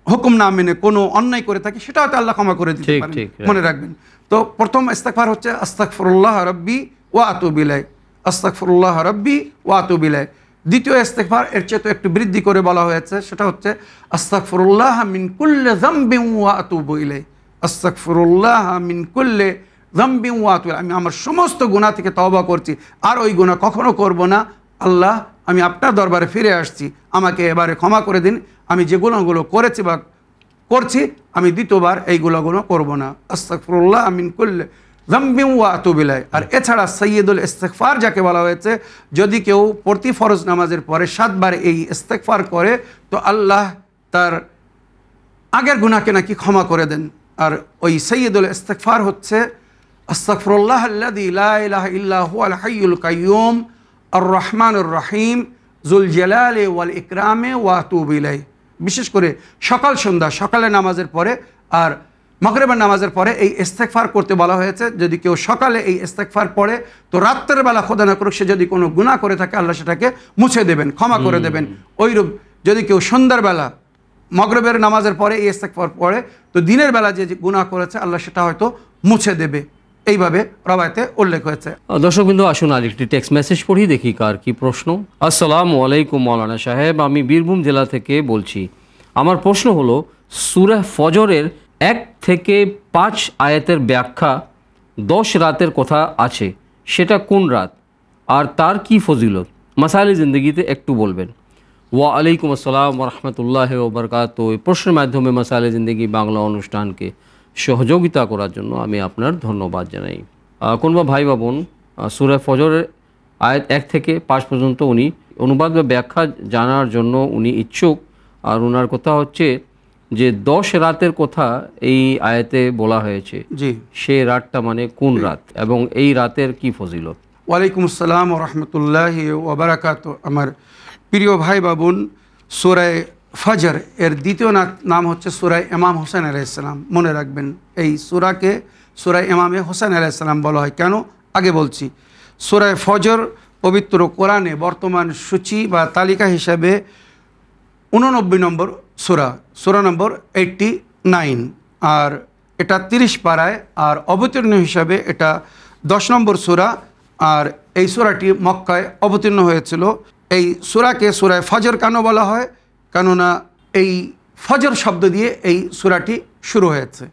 হুকুম না মেনে কোনো অন্যায় করে থাকি সেটা হয়তো আল্লাহ ক্ষমা করে দিতে পারেন, মনে রাখবেন। তো প্রথম ইস্তেগফার হচ্ছে আস্তাগফিরুল্লাহ রাব্বি ওয়া আতুবু ইলাইহি, আস্তাগফিরুল্লাহ রাব্বি ওয়া আতুবু ইলাইহি। দ্বিতীয় ইস্তেগফার এর চেয়ে তো একটু বৃদ্ধি করে বলা হয়েছে, সেটা হচ্ছে আস্তাগফিরুল্লাহ মিন কুল্লি যামবিন ওয়া আতুবু ইলাইহি, আস্তাগফিরুল্লাহ মিন কুল্লি যামবিন ওয়া আতুবু ইলাইহি। আমি আমার সমস্ত গুনাহ থেকে তওবা করছি, আর ওই গুনাহ কখনো করব না। আল্লাহ, আমি আপনার দরবারে ফিরে আসছি, আমাকে এবারে ক্ষমা করে দিন। আমি যে গুনাহগুলো করেছি বা করছি, আমি দ্বিতীয়বার এই গুনাহগুলো করব না। আস্তাগফিরুল্লাহ মিন কুল্লি যামবিন ওয়া আতুবু ইলাইহি। আর এছাড়া সাইয়্যিদুল ইস্তেগফার যাকে বলা হয়েছে, যদি কেউ প্রতি ফরজ নামাজের পরে 7 বার এই ইস্তেগফার করে তো আল্লাহ তার আগের গুনাহকে নাকি ক্ষমা করে দেন। আর ওই সাইয়্যিদুল ইস্তেগফার হচ্ছে আস্তাগফিরুল্লাহ আল্লাযী লা ইলাহা ইল্লা হুয়াল হাইয়ুল কাইয়্যুম আর রহমানুর রহিম যুল জালালি ওয়াল ইকরামে ওয়া আতুবু ইলাইহি। বিশেষ করে সকাল সন্ধ্যা, সকালে নামাজের পরে আর মাগরিবের নামাজের পরে এই ইস্তেগফার করতে বলা হয়েছে। যদি কেউ সকালে এই ইস্তেগফার পড়ে তো রাত্রের বেলা খোদা না করুক সে যদি কোনো গুনাহ করে থাকে আল্লাহ সেটাকে মুছে দেবেন, ক্ষমা করে দেবেন। ওইরূপ যদি কেউ সন্ধ্যার বেলা মাগরিবের নামাজের পরে এই ইস্তেগফার পড়ে তো দিনের বেলা যে গুনাহ করেছে আল্লাহ সেটা হয়তো মুছে দেবে। এইভাবে রবায়তে উল্লেখ হয়েছে। দর্শকবৃন্দ, আসুন আরেকটি টেক্সট মেসেজ পড়ি, দেখি কার কি প্রশ্ন। আসসালামু আলাইকুম মাওলানা সাহেব, আমি বীরভূম জেলা থেকে বলছি। আমার প্রশ্ন হলো, সূরা ফজরের 1 থেকে 5 আয়াতের ব্যাখ্যা 10 রাতের কথা আছে, সেটা কোন রাত আর তার কি ফজিলত? মাসাইলে জিন্দগিতে একটু বলবেন। ওয়া আলাইকুম আসসালাম ওয়া রাহমাতুল্লাহি ওয়া বারাকাতুহু। এই প্রশ্নের মাধ্যমে মাসাইলে জিন্দগি বাংলা অনুষ্ঠানকে সহযোগিতা করার জন্য আমি আপনার ধন্যবাদ জানাই। কোন বা ভাই বা বোন সূরা ফজরের আয়াত 1 থেকে 5 পর্যন্ত উনি অনুবাদ বা ব্যাখ্যা জানার জন্য উনি ইচ্ছুক। আর ওনার কথা হচ্ছে যে 10 রাতের কথা এই আয়াতে বলা হয়েছে, জি, সেই রাতটা মানে কোন রাত এবং এই রাতের কি ফজিলত? ওয়ালাইকুম আসসালাম ওয়া রাহমাতুল্লাহি ওয়া বারাকাতুহু। আমার প্রিয় ভাই বা বোন, সূরা ফজর এর দ্বিতীয় নাম হচ্ছে সূরা ইমাম হোসেন আলাইহিস সালাম। মনে রাখবেন, এই সূরাকে সূরা ইমামে হোসেন আলাইহিস সালাম বলা হয়। কেন আগে বলছি। সূরা ফজর পবিত্র কোরআনে বর্তমান সূচি বা তালিকা হিসাবে 89 নম্বর সূরা, সূরা নম্বর 89, আর এটা 30 পারায়, আর অবতীর্ণ হিসাবে এটা 10 নম্বর সূরা। আর এই সূরাটি মক্কায় অবতীর্ণ হয়েছিল। এই সূরাকে সূরা ফজর কেন বলা হয়? কেননা এই ফজর শব্দ দিয়ে এই সূরাটি শুরু হয়েছে।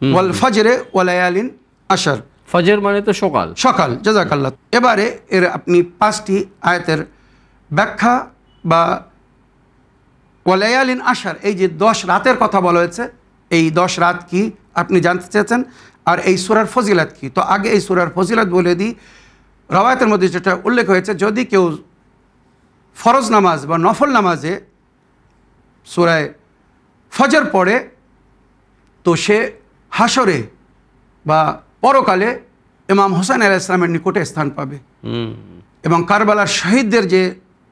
ওয়াল ফজরে ওয়া লায়ালিন আশর, ফজর মানে তো সকাল, সকাল। জাযাকাল্লাহ। এবারে এর আপনি 5টি আয়াতের ব্যাখ্যা বা ওয়া লায়ালিন আশর, এই যে 10 রাতের কথা বলা হয়েছে, এই 10 রাত কি আপনি জানতে চেয়েছেন, আর এই সূরার ফজিলত কি। তো আগে এই সূরার ফজিলত বলে দিই। রওয়ায়াতের মধ্যে যেটা উল্লেখ হয়েছে, যদি কেউ ফরজ নামাজ বা নফল নামাজে সূরা ফজর পড়ে তো সে হাসরে বা পরকালে ইমাম হোসেন আলাইহিস সালামের নিকটে স্থান পাবে এবং কারবালার শহীদদের যে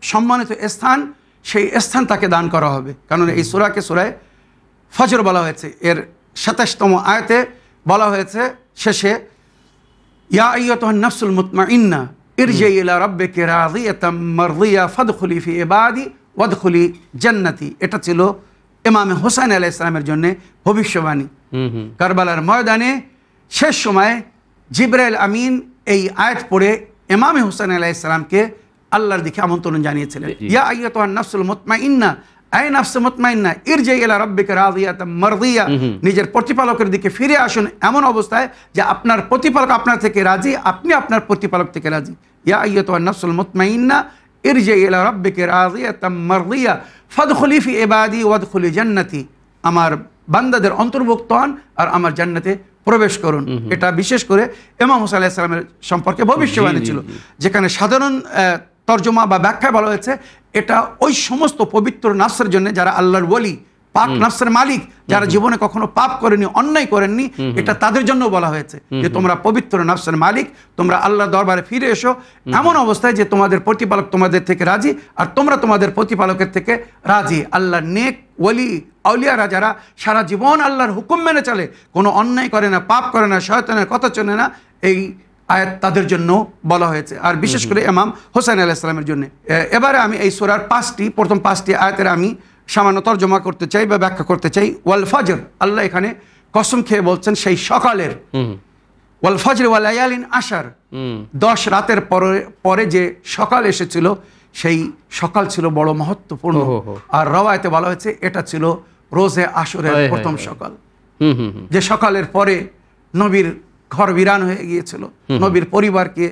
সম্মানিত স্থান, সেই স্থান তাকে দান করা হবে। কারণ এই সূরাকে সূরা ফজর বলা হয়েছে। এর 27তম আয়াতে বলা হয়েছে শেষে, ইয়া আইয়ুহান নাফসুল মুতমাইন্না ইরজি ইলা রাব্বিকি রাদিয়াতাম মারদিয়া ফাদখুলি ফি ইবাদি ওয়াদখুলি জান্নাতি। এটা ছিল ইমাম হোসেন আলাইহিস সালামের জন্য ভবিষ্যবাণী। কারবালার ময়দানে শেষ সময় জিবরাইল আমিন এই আয়াত পড়ে ইমামে হুসাইন আলাইহিস সালামকে আল্লাহর দিকে আমন্ত্রণ জানিয়েছিলেন, ইয়া আইয়াতুহান নাফসুল মুতমাইন্না, আয় নাফসে মুতমাইন্না ইরজি ইলা রাব্বিকা রাদিয়াতাম মারদিয়া, নিজের প্রতিপালকের দিকে ফিরে আসুন এমন অবস্থায় যে আপনার প্রতিপালক আপনার থেকে রাজি, আপনি আপনার প্রতিপালক থেকে রাজি। ইয়া আইয়াতুহান নাফসুল মুতমাইন্না ইরজি ইলা রাব্বিকা রাদিয়াতাম মারদিয়া ফাদখুলি ফি ইবাদি ওয়াদখুলি জান্নাতি, আমার বান্দাদের অন্তর্ভুক্ত হন আর আমার জান্নাতে প্রবেশ করুন। এটা বিশেষ করে ইমাম হুসাইন আলাইহিস সালামের সম্পর্কে ভবিষ্যবাণী ছিল, যেখানে সাধারণ তর্জমা বা ব্যাখ্যায় বলা হয়েছে এটা ওই সমস্ত পবিত্র নাফসের জন্য যারা আল্লাহর ওলি, পাক নাফসের মালিক, যারা জীবনে কখনো পাপ করেনি, অন্যায় করেননি, এটা তাদের জন্য বলা হয়েছে যে তোমরা পবিত্র নাফসের মালিক, তোমরা আল্লাহর দরবারে ফিরে এসো এমন অবস্থায় যে তোমাদের প্রতিপালক তোমাদের থেকে রাজি আর তোমরা তোমাদের প্রতিপালকের থেকে রাজি। আল্লাহর নেক ওলি আউলিয়ারা যারা সারা জীবন আল্লাহর হুকুম মেনে চলে, কোনো অন্যায় করে না, পাপ করে না, শয়তানের কথা চলে না, এই আয়াত তাদের জন্য বলা হয়েছে, আর বিশেষ করে ইমাম হুসাইন আলাইহিস সালামের জন্য। এবারে আমি এই সূরার প্রথম পাঁচটি আয়াতের আমি সামান্য তর্জমা করতে চাই বা ব্যাখ্যা করতে চাই। ওয়াল ফজর, আল্লাহ এখানে কসম খেয়ে বলছেন সেই সকালের, ওয়াল ফজর ওয়া লায়ালিন আশার, 10 রাতের পরে যে সকাল এসেছিল সেই সকাল ছিল বড় মহত্বপূর্ণ। আর রওয়ায়াতে বলা হয়েছে এটা ছিল রোজে আশুরের প্রথম সকাল, যে সকালের পরে নবীর ঘর বিরান হয়ে গিয়েছিল, নবীর পরিবারকে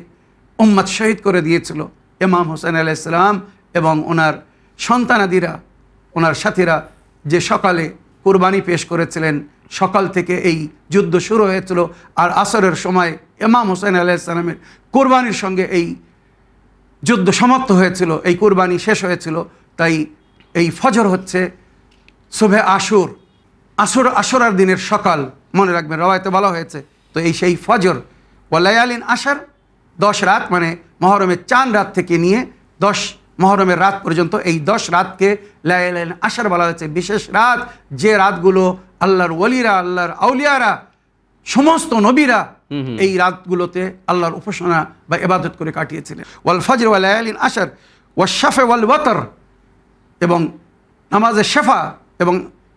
উম্মত শহীদ করে দিয়েছিল ইমাম হুসাইন আলাইহিস সালাম এবং ওনার সন্তানাদিরা, ওনার সাথীরা, যে সকালে কুরবানি পেশ করেছিলেন। সকাল থেকে এই যুদ্ধ শুরু হয়েছিল আর আসরের সময় ইমাম হুসাইন আলাইহিস সালামের কুরবানির সঙ্গে এই যুদ্ধ সমাপ্ত হয়েছিল, এই কুরবানি শেষ হয়েছিল। তাই এই ফজর হচ্ছে শুভে আশুরার দিনের সকাল, মনে রাখবেন রওয়ায়াতে বলা হয়েছে। তো এই সেই ফজর ওয়া লায়ালিন আশার, 10 রাত, মানে মহরমের 4 রাত থেকে নিয়ে 10 মহরমের রাত পর্যন্ত এই 10 রাতকে লায়ালিন আশার বলা হয়েছে, বিশেষ রাত, যে রাতগুলো আল্লাহর ওলিরা, আল্লাহর আউলিয়ারা, সমস্ত নবীরা এই রাতগুলোতে আল্লাহর উপাসনা বা ইবাদত করে কাটিয়েছিলেন। ওয়াল ফজর ওয়া লায়ালিন আশার ওয়াশ শাফা ওয়াল ওয়াতর, এবং নামাজে শাফা এবং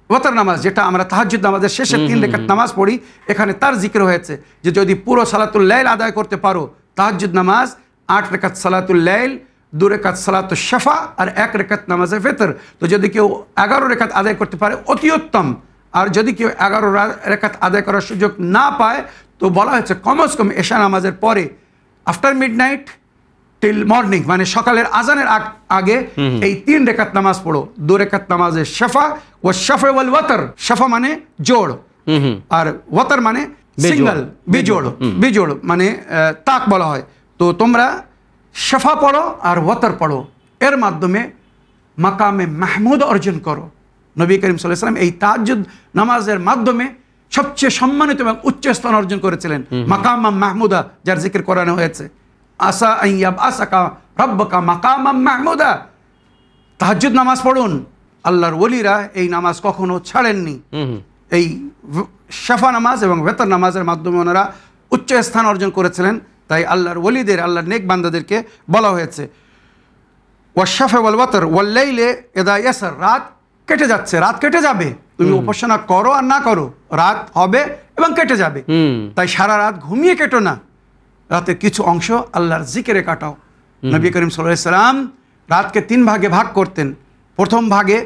ওয়াতর নামাজ, যেটা আমরা তাহাজ্জুদ নামাজের শেষে 3 রাকাত নামাজ পড়ি, এখানে তার জিক্র হয়েছে যে যদি পুরো সালাতুল লাইল আদায় করতে পারো, তাহাজ্জুদ নামাজ 8 রাকাত সালাতুল লাইল, 2 রাকাত সালাতুল শাফা আর 1 রাকাত নামাজে ফিতর, তো যদি কেউ 11 রাকাত আদায় করতে পারে অতি উত্তম। আর যদি কেউ 11 রাকাত আদায় করার সুযোগ না পায়, তো বলা হয়েছে কমস কম এশা নামাজের পরে, আফটার মিডনাইট টিল মর্নিং, মানে সকালের আজানের আগে এই 3 রাকাত নামাজ পড়ো। 2 রাকাত নামাজে শাফা ওয়া শাফা ওয়াল ওয়াতর, শাফা মানে জোড় আর ওয়াতর মানে সিঙ্গেল, বিজোড় মানে তাক বলা হয়। তো তোমরা শাফা পড়ো আর ওয়াতর পড়ো, এর মাধ্যমে মাকামে মাহমুদ অর্জন করো। নবী করিম সাল্লাল্লাহু আলাইহি ওয়াসাল্লাম এই তাহাজ্জুদ নামাজের মাধ্যমে সবচেয়ে সম্মানিত এবং উচ্চ স্থান অর্জন করেছিলেন, মাকাম মাহমুদা, যার জিকির কোরআনে হয়েছে, আসা আইয়াব আসাকা রব্বকা মাকামাম মাহমুদা। তাহাজ্জুদ নামাজ পড়ুন, আল্লাহর ওলিরা এই নামাজ কখনো ছাড়েননি। এই শাফা নামাজ এবং ওয়াতর নামাজের মাধ্যমে ওনারা উচ্চ স্থান অর্জন করেছিলেন। তাই আল্লাহর ওলিদের, আল্লাহর নেক বান্দাদেরকে বলা হয়েছে ওয়াশ শাফা ওয়াল ওয়াতর ওয়াল লাইলি ইযা ইয়াসার, রাত কেটে যাচ্ছে, রাত কেটে যাবে, তুমি উপাসনা করো আর না করো, রাত হবে এবং কেটে যাবে। তাই সারা রাত ঘুমিয়ে কেটো না, রাতের কিছু অংশ আল্লাহর জিকিরে কাটাও। নবী করিম সাল্লাল্লাহু আলাইহি ওয়াসাল্লাম রাতকে 3 ভাগে ভাগ করতেন। প্রথম ভাগে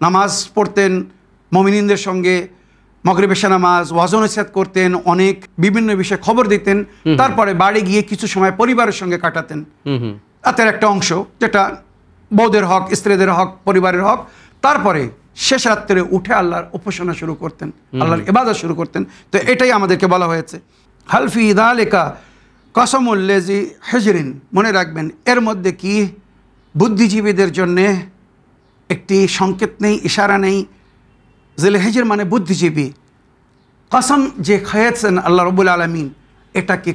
নামাজ পড়তেন মুমিনদের সঙ্গে, মাগরিব এশা নামাজ, ওয়াজ নসিহত করতেন, অনেক বিভিন্ন বিষয়ে খবর দিতেন। তারপরে বাড়ি গিয়ে কিছু সময় পরিবারের সঙ্গে কাটাতেন, রাতের একটা অংশ, যেটা বউদের হক, স্ত্রীদের হক, পরিবারের হক। তারপরে শেষ রাত্রে উঠে আল্লাহর উপাসনা শুরু করতেন, আল্লাহর ইবাদত শুরু করতেন। তো এটাই আমাদেরকে বলা হয়েছে হালফি যালিকা কসমুল লিজি হিজরিন, মনে রাখবেন এর মধ্যে কি বুদ্ধিজীবীদের জন্যে একটি সংকেত নেই, ইশারা নেই। জিল হিজর মানে বুদ্ধিজীবী, কসম যে খেয়েছেন আল্লাহ রাব্বুল আলামিন, এটাকে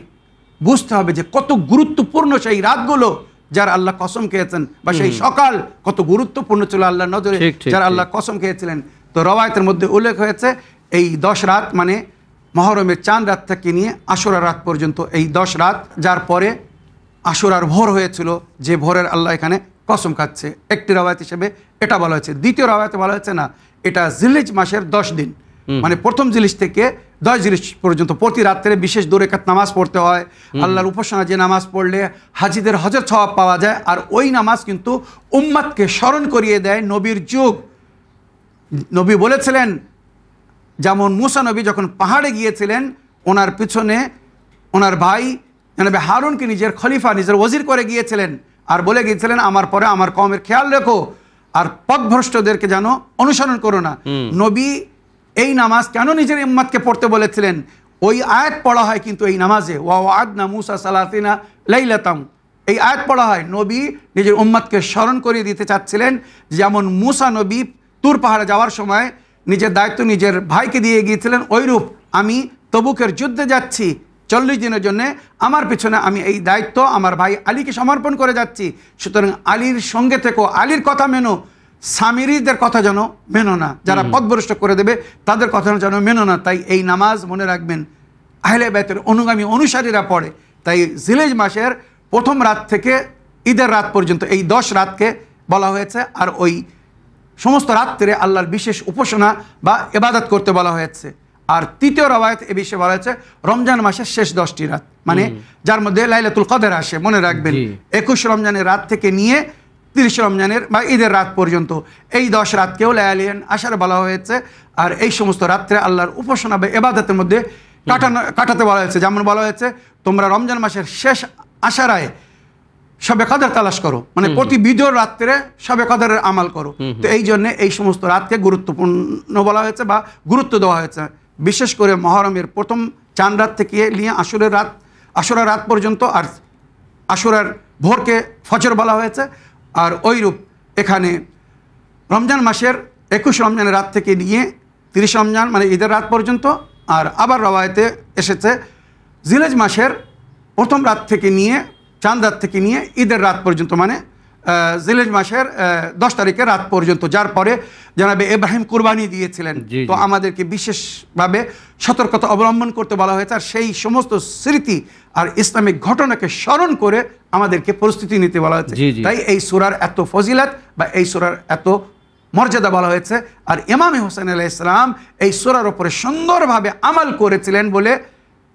বুঝতে হবে যে কত গুরুত্বপূর্ণ সেই রাতগুলো যার আল্লাহ কসম খেয়েছেন, বা সেই সকাল কত গুরুত্বপূর্ণ ছিল আল্লাহর নজরে যার আল্লাহ কসম খেয়েছিলেন। তো রওয়ায়াতের মধ্যে উল্লেখ হয়েছে এই 10 রাত মানে মহরমের 4 রাত থেকে নিয়ে আশুরার রাত পর্যন্ত, এই 10 রাত, যার পরে আশুরার ভোর হয়েছিল, যে ভোরের আল্লাহ এখানে কসম খাচ্ছে। একটি রওয়ায়াত হিসেবে এটা বলা হয়েছে। দ্বিতীয় রওয়ায়াতে বলা হয়েছে না, এটা জিলহিজ মাসের 10 দিন, মানে প্রথম জিলিস থেকে 10 জিলিস পর্যন্ত প্রতি রাত্রে বিশেষ 2 রাকাত নামাজ পড়তে হয়। আল্লাহর উপাসনা যে নামাজ পড়লে হাজিদের হজের সওয়াব পাওয়া যায়, আর ওই নামাজ কিন্তু উম্মাতকে স্মরণ করিয়ে দেয় নবীর যুগ। নবী বলেছিলেন, যেমন মুসা নবী যখন পাহাড়ে গিয়েছিলেন, ওনার পিছনে ওনার ভাই জনাবে হারুনকে নিজের খলিফা, নিজের ওজির করে গিয়েছিলেন, আর বলে গিয়েছিলেন আমার পরে আমার কওমের খেয়াল রেখো, আর পথভ্রষ্টদেরকে যেন অনুসরণ করো না। নবী এই নামাজ কেন নিজের উম্মতকে পড়তে বলেছিলেন? ওই আয়াত পড়া হয় কিন্তু এই নামাজে, ওয়া'আদনা মুসা সালাতিনা লাইলাতাম, এই আয়াত পড়া হয়। নবী নিজের উম্মতকে স্মরণ করিয়ে দিতে চাচ্ছিলেন, যেমন মুসা নবী তুর পাহাড়ে যাওয়ার সময় নিজের দায়িত্ব নিজের ভাইকে দিয়ে গিয়েছিলেন, ওইরূপ আমি তবুকের যুদ্ধে যাচ্ছি 40 দিনের জন্য, আমার পিছনে আমি এই দায়িত্ব আমার ভাই আলীকে সমর্পণ করে যাচ্ছি, সুতরাং আলীর সঙ্গে থেকো, আলীর কথা মেনো, সামিরিদের কথা যেন মেনো না, যারা পথভ্রষ্ট করে দেবে তাদের কথা যেন মেনো না। তাই এই নামাজ মনে রাখবেন আহলে বাইতের অনুগামী অনুসারীরা পড়ে। তাই জিলহজ মাসের প্রথম রাত থেকে ঈদের রাত পর্যন্ত এই 10 রাতকে বলা হয়েছে, আর ওই সমস্ত রাত্রে আল্লাহর বিশেষ উপাসনা বা ইবাদত করতে বলা হয়েছে। আর তৃতীয় রওয়ায়াত এ বিষয়ে বলা হয়েছে রমজান মাসের শেষ 10টি রাত, মানে যার মধ্যে লাইলাতুল কদর আসে। মনে রাখবেন 21 রমজানের রাত থেকে নিয়ে 30 রমজানের বা ঈদের রাত পর্যন্ত এই 10 রাতকেও লায়ালিয়ান আশার বলা হয়েছে। আর এই সমস্ত রাত্রে আল্লাহর উপাসনা বা ইবাদতের মধ্যে কাটাতে বলা হয়েছে। যেমন বলা হয়েছে তোমরা রমজান মাসের শেষ আশারায় শবে কদর তালাশ করো, মানে প্রতি বিজোর রাত্রে শবে কদরের আমল করো। তো এই জন্যে এই সমস্ত রাতকে গুরুত্বপূর্ণ বলা হয়েছে বা গুরুত্ব দেওয়া হয়েছে। বিশেষ করে মহরমের প্রথম চাঁদ রাত থেকে নিয়ে আশুরার রাত পর্যন্ত, আর আশুরার ভোরকে ফজর বলা হয়েছে। আর ওইরূপ এখানে রমজান মাসের 21 রমজানের রাত থেকে নিয়ে 30 রমজান মানে ঈদের রাত পর্যন্ত। আর আবার রওয়ায়েতে এসেছে জিলহজ মাসের প্রথম রাত থেকে নিয়ে চাঁদ রাত থেকে নিয়ে ঈদের রাত পর্যন্ত, মানে জিলহজ মাসের 10 তারিখের রাত পর্যন্ত, যার পরে জনাবে ইব্রাহিম কুরবানি দিয়েছিলেন। তো আমাদেরকে বিশেষভাবে সতর্কতা অবলম্বন করতে বলা হয়েছে, আর সেই সমস্ত স্মৃতি আর ইসলামিক ঘটনাকে স্মরণ করে আমাদেরকে প্রস্তুতি নিতে বলা হয়েছে। তাই এই সূরার এত ফজিলত বা এই সূরার এত মর্যাদা বলা হয়েছে। আর ইমাম হোসেন আলাইহিস সালাম এই সূরার উপরে সুন্দরভাবে আমল করেছিলেন বলে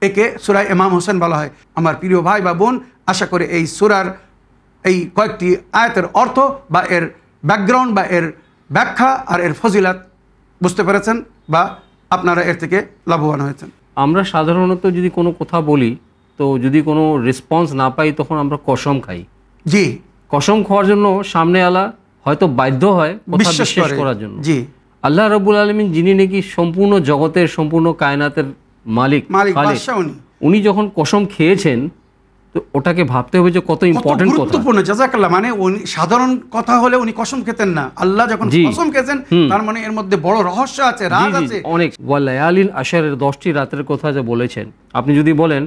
একে সূরা ইমাম হোসেন বলা হয়। আমার প্রিয় ভাই বা বোন, আশা করি এই সূরার এই কয়েকটি আয়াতের অর্থ বা এর ব্যাকগ্রাউন্ড বা এর ব্যাখ্যা আর এর ফজিলত বুঝতে পেরেছেন বা আপনারা এর থেকে লাভবান হয়েছেন। আমরা সাধারণত যদি কোনো কথা বলি, তো যদি কোনো রেসপন্স না পাই তখন আমরা কসম খাই। জি, কসম খাওয়ার জন্য সামনে আলা হয়তো বাধ্য হয় কথা বিশ্বাস করার জন্য। জি, আল্লাহ রাব্বুল আলামিন যিনি নাকি সম্পূর্ণ জগতের সম্পূর্ণ কায়নাতের মালিক, উনি যখন কসম খেয়েছেন তো ওটাকে ভাবতে হবে যে কত ইম্পর্টেন্ট, গুরুত্বপূর্ণ। জাযাকাল্লাহ। মানে উনি সাধারণ কথা হলে উনি কসম খেতেন না, আল্লাহ যখন কসম খেয়েছেন তার মানে এর মধ্যে বড় রহস্য আছে, রাজ আছে অনেক। ওয়ালায়ালিন আশরের 10টি রাতের কথা যে বলেছেন, আপনি যদি বলেন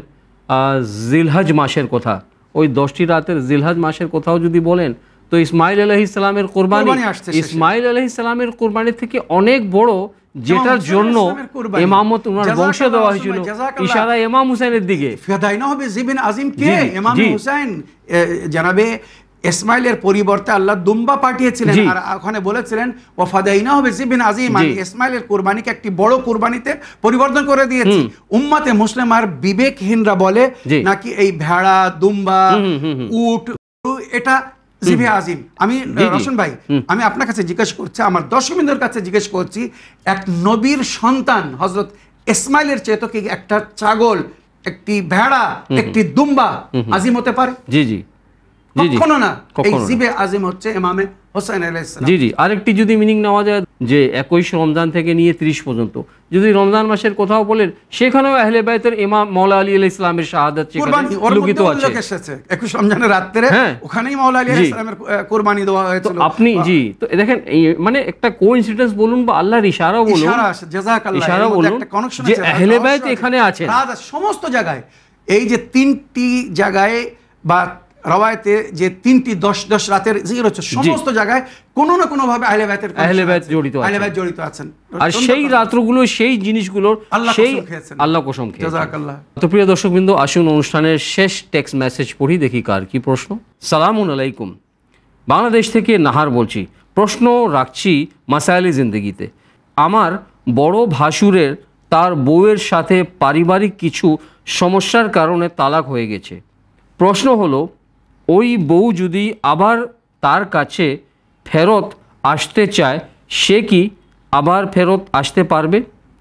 জিলহজ মাসের কথা, ওই 10টি রাতের জিলহজ মাসের কথাও যদি বলেন, তো ইসমাইল আলাইহিস সালামের কুরবানি, ইসমাইল আলাইহিস সালামের কুরবানির থেকে অনেক বড়, যেটার জন্য ইমামত ওনার বংশে দেওয়া হয়েছিল ইশারা ইমাম হুসাইনের দিকে। ফিদাইনা হবে জিবিন আজিম কে ইমাম হুসাইন, জানাবে ইসমাইলের পরিবর্তে আল্লাহ দুম্বা পাঠিয়েছিলেন, আর ওখানে বলেছিলেন ওয়া ফাদাইনা হবে জিবিন আজিম, মানে ইসমাইলের কুরবানিকে একটি বড় কুরবানিতে পরিবর্তন করে দিয়েছি। উম্মতে মুসলিমার বিবেকহীনরা বলে নাকি এই ভেড়া, দুম্বা, উট এটা জিবে আজিম। আমি রশন ভাই, আমি আপনার কাছে জিজ্ঞেস করছি, আমার দর্শকবৃন্দের কাছে জিজ্ঞেস করছি, এক নবীর সন্তান হযরত ইসমাইলের চেয়ে তো কি একটা ছাগল, একটি ভেড়া, একটি দুম্বা আজিম হতে পারে? জি জি, কখনো না। এই জিবে আজিম হচ্ছে ইমামে হোসেন আলাইহিস সালাম। জি জি, আরেকটি যদি মিনিং নেওয়া যায় যে 21 রমজান থেকে নিয়ে 30 পর্যন্ত, যদি রমজান মাসের কথাও বলেন, সেখানেও আহলে বাইতের ইমাম মাওলা আলী আলাইহিস সালামের শাহাদাত লুকিত আছে। 21 রমজানের রাতে ওখানেই মাওলা আলী আলাইহিস সালামের কুরবানি দেওয়া হয়েছিল। আপনি জি, তো দেখেন মানে একটা কোইন্সিডেন্স বলুন বা আল্লাহর ইশারা বলুন, ইশারা বলুন যে আহলে বাইত এখানে আছে সমস্ত জায়গায়। এই যে 3টি জায়গায় বা রওয়ায়েতে যে 3টি 10 রাতের জিকির হচ্ছে, সমস্ত জায়গায় কোনো না কোনো ভাবে আহলে বাইত জড়িত আছেন। আর সেই রাতগুলো, সেই জিনিসগুলো আল্লাহ কসম খেয়েছেন। জাযাকাল্লাহ। তো প্রিয় দর্শকবৃন্দ, আসুন অনুষ্ঠানের শেষ টেক্সট মেসেজ পড়ি, দেখি কার কি প্রশ্ন। সালামুন আলাইকুম, বাংলাদেশ থেকে নাহার বলছি। প্রশ্ন রাখছি মাসাইলে জিন্দেগিতে। আমার বড় ভাসুরের তার বউয়ের সাথে পারিবারিক কিছু সমস্যার কারণে তালাক হয়ে গেছে। প্রশ্ন হলো, ওই বউ যদি আবার তার কাছে ফেরত আসতে চায়, সে কি আবার ফেরত আসতে পারবে?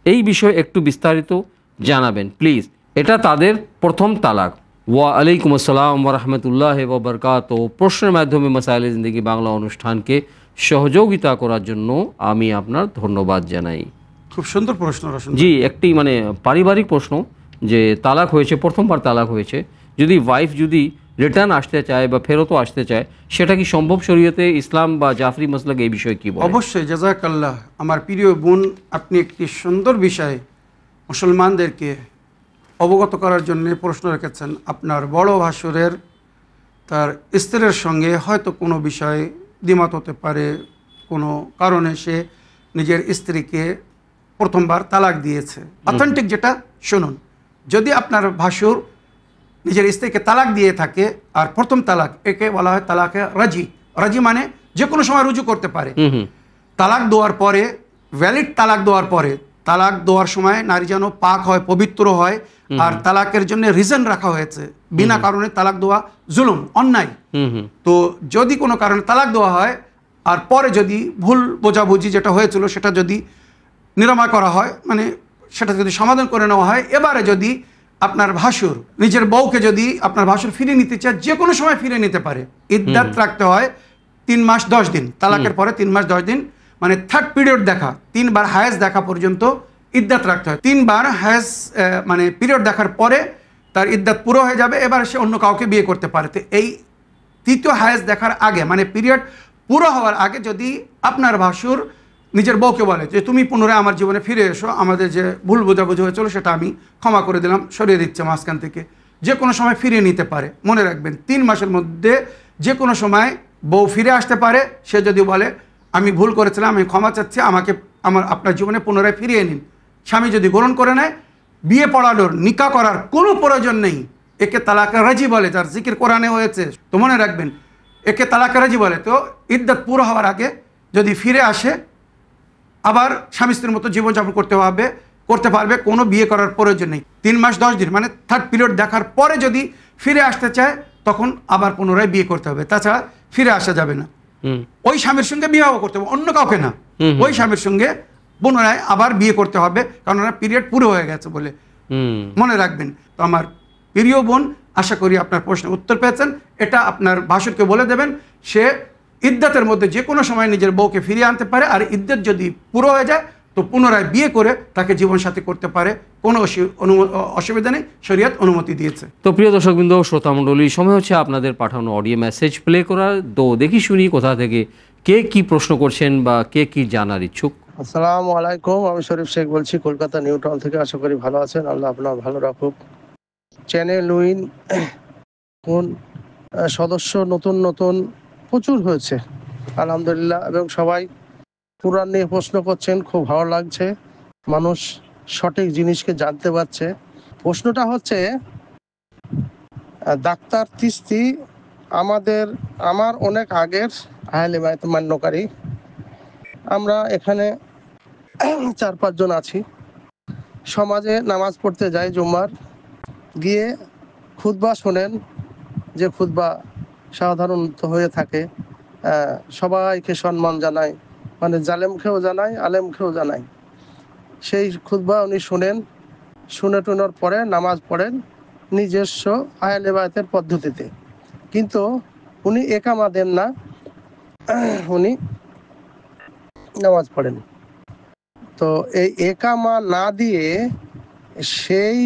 এই বিষয়ে একটু বিস্তারিত জানাবেন প্লিজ। এটা তাদের প্রথম তালাক। ওয়া আলাইকুম আসসালাম ওয়া রাহমাতুল্লাহি ওয়া বারাকাতুহু। প্রশ্নের মাধ্যমে মাসাইলে জিন্দেগি বাংলা অনুষ্ঠানকে সহযোগিতা করার জন্য আমি আপনার ধন্যবাদ জানাই। খুব সুন্দর প্রশ্ন রোশন। জি, একটি পারিবারিক প্রশ্ন, যে তালাক হয়েছে, প্রথমবার তালাক হয়েছে, যদি ওয়াইফ যদি রিটার্ন আসতে চায় বা ফেরতও আসতে চায়, সেটা কি সম্ভব শরীয়তে? ইসলাম বা জাফরি মাসলাক এই বিষয়ে কি বলে? অবশ্যই, জাযাকাল্লাহ। আমার প্রিয় বোন, আপনি একটি সুন্দর বিষয় মুসলমানদেরকে অবগত করার জন্য প্রশ্ন রেখেছেন। আপনার বড় ভাসুরের তার স্ত্রীর সঙ্গে হয়তো কোনো বিষয়ে দ্বিমত হতে পারে, কোনো কারণে সে নিজের স্ত্রীকে প্রথমবার তালাক দিয়েছে। অথেন্টিক যেটা শুনুন, যদি আপনার ভাসুর নিজের স্ত্রীকে তালাক দিয়ে থাকে, আর প্রথম তালাক, একে বলা হয় তালাকে রাজি। রাজি মানে যে কোনো সময় রুজু করতে পারে। তালাক দেওয়ার পরে, ভ্যালিড তালাক দেওয়ার পরে, তালাক দেওয়ার সময় নারী যেন পাক হয়, পবিত্র হয়। আর তালাকের জন্য রিজন রাখা হয়েছে, বিনা কারণে তালাক দেওয়া জুলুম, অন্যায়। তো যদি কোনো কারণে তালাক দেওয়া হয়, আর পরে যদি ভুল বোঝাবুঝি যেটা হয়েছিল সেটা যদি নিরাময় করা হয়, মানে সেটা যদি সমাধান করে নেওয়া হয়, এবারে যদি আপনার ভাসুর নিজের বউকে যদি আপনার ভাসুর ফিরিয়ে নিতে চায়, যে কোনো সময় ফিরিয়ে নিতে পারে। ইদ্দাত রাখতে হয় 3 মাস 10 দিন। তালাকের পরে 3 মাস 10 দিন, মানে থার্ড পিরিয়ড দেখা, 3 বার হায়েজ দেখা পর্যন্ত ইদ্দাত রাখতে হয়। 3 বার হায়েজ মানে পিরিয়ড দেখার পরে তার ইদ্দাত পুরো হয়ে যাবে, এবার সে অন্য কাউকে বিয়ে করতে পারে। তো এই তৃতীয় হায়েজ দেখার আগে, মানে পিরিয়ড পুরো হওয়ার আগে যদি আপনার ভাসুর নিজের বউকে বলে যে তুমি পুনরায় আমার জীবনে ফিরে এসো, আমাদের যে ভুল বোঝাবুঝি হয়েছিল সেটা আমি ক্ষমা করে দিলাম, সরিয়ে দিচ্ছে মাঝখান থেকে, যে কোনো সময় ফিরিয়ে নিতে পারে। মনে রাখবেন, 3 মাসের মধ্যে যে কোনো সময় বউ ফিরে আসতে পারে। সে যদি বলে আমি ভুল করেছিলাম, আমি ক্ষমা চাচ্ছি, আমাকে আপনার জীবনে পুনরায় ফিরিয়ে নিন, স্বামী যদি গ্রহণ করে নেয়, বিয়ে পড়ানোর, নিকা করার কোনো প্রয়োজন নেই। একে তালাকে রাজি বলে, যার জিকির কোরআনে হয়েছে। তো মনে রাখবেন, একে তালাকে রাজি বলে। তো ইদ্দাত পুরো হওয়ার আগে যদি ফিরে আসে, আবার স্বামী স্ত্রীর মতো জীবনযাপন করতে পারবে, কোনো বিয়ে করার প্রয়োজন নেই। 3 মাস 10 দিন মানে থার্ড পিরিয়ড দেখার পরে যদি ফিরে আসতে চায়, তখন আবার পুনরায় বিয়ে করতে হবে, তাছাড়া ফিরে আসা যাবে না। ওই স্বামীর সঙ্গে বিবাহ করতে হবে, অন্য কাউকে না। ওই স্বামীর সঙ্গে পুনরায় আবার বিয়ে করতে হবে, কারণ পিরিয়ড পুরো হয়ে গেছে বলে। মনে রাখবেন। তো আমার প্রিয় বোন, আশা করি আপনার প্রশ্নের উত্তর পেয়েছেন। এটা আপনার ভাসুরকে বলে দেবেন, সে ইদ্দাতের মধ্যে যে কোনো সময় নিজের বউকে ফিরিয়ে আনতে পারে। আর ইদ্দাত যদি পুরো হয়ে যায়, তো পুনরায় বিয়ে করে তাকে জীবনসাথী করতে পারে, কোনো অসুবিধা নেই, শরীয়ত অনুমতি দিয়েছে। তো প্রিয় দর্শকবৃন্দ, শ্রোতামণ্ডলী, সময় হচ্ছে আপনাদের পাঠানো অডিও মেসেজ প্লে করার। তো দেখি শুনি কোথা থেকে কে কি প্রশ্ন করছেন বা কে কি জানার ইচ্ছুক। আসসালামু আলাইকুম, আমি শরীফ শেখ বলছি কলকাতা নিউ টাউন থেকে। আশা করি ভালো আছেন, আল্লাহ আপনার ভালো রাখুক। চ্যানেল উইন কোন সদস্য নতুন নতুন প্রচুর হয়েছে আলহামদুলিল্লাহ, এবং সবাই কোরআন নিয়ে প্রশ্ন করছেন, খুব ভালো লাগছে। মানুষ সঠিক জিনিসকে জানতে পারছে। প্রশ্নটা হচ্ছে, ডাক্তার তিস্তি আমার অনেক আগের আহলে বায়াত মান্যকারী। আমরা এখানে 4-5 জন আছি। সমাজে নামাজ পড়তে যাই, জুম্মার গিয়ে খুতবা শোনেন, যে খুতবা সাধারণত হয়ে থাকে, সবাইকে সম্মান জানায়, মানে জালেমকেও জানায়, আলেমকেও জানায়। সেই খুতবা উনি শোনেন, শুনে টুনার পরে নামাজ পড়েন নিজস্ব আহলে বায়াতের পদ্ধতিতে। কিন্তু উনি একামা দেন না, উনি নামাজ পড়েন। তো এই একামা না দিয়ে সেই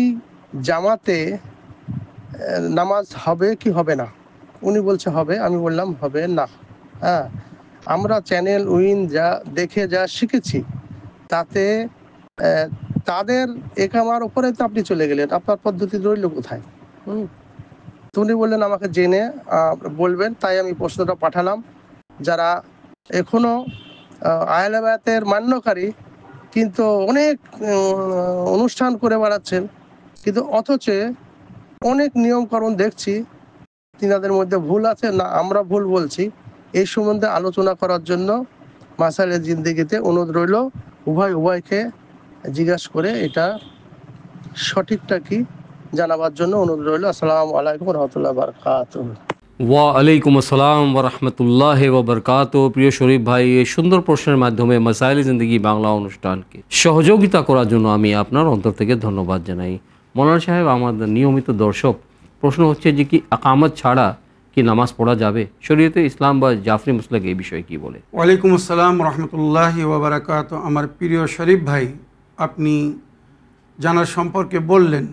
জামাতে নামাজ হবে কি হবে না? উনি বলছে হবে, আমি বললাম হবে না। হ্যাঁ, আমরা চ্যানেল উইন দেখে যা শিখেছি, তাতে তাদের একামার উপরে তো আপনি চলে গেলেন, আপনার পদ্ধতি রইল কোথায়? তো উনি বললেন আমাকে জেনে বলবেন, তাই আমি প্রশ্নটা পাঠালাম। যারা এখনো আহলে বায়াতের মান্যকারী, কিন্তু অনেক অনুষ্ঠান করে বেড়াচ্ছেন, কিন্তু অথচ অনেক নিয়মকানুন দেখছি তিনাদের মধ্যে ভুল আছে না আমরা ভুল বলছি। এই সম্বন্ধে আলোচনা করার জন্য মাসাইলে জিন্দেগিতে অনুরোধ রইল, উভয়কে জিজ্ঞাসা করে এটা সঠিকটা কি জানাবার জন্য অনুরোধ রইল। আসসালামু আলাইকুম রহমতুল্লাহ বারকাতুহু। ওয়ালাইকুম আসসালাম ওরহমতুল্লাহ ওবরকাত। প্রিয় শরীফ ভাই, এই সুন্দর প্রশ্নের মাধ্যমে মাসাইল জিন্দেগি বাংলা অনুষ্ঠানকে সহযোগিতা করার জন্য আমি আপনার অন্তর থেকে ধন্যবাদ জানাই। মৌলানা সাহেব, আমাদের নিয়মিত দর্শক প্রশ্ন হচ্ছে যে কি আকামত ছাড়া কি নামাজ পড়া যাবে? শরীয়তে ইসলাম বা জাফরি মুসলাক এই বিষয়ে কি বলে? ওয়ালাইকুম আসসালাম রহমতুল্লাহি ওবরাকাত। আমার প্রিয় শরীফ ভাই, আপনি জানার সম্পর্কে বললেন।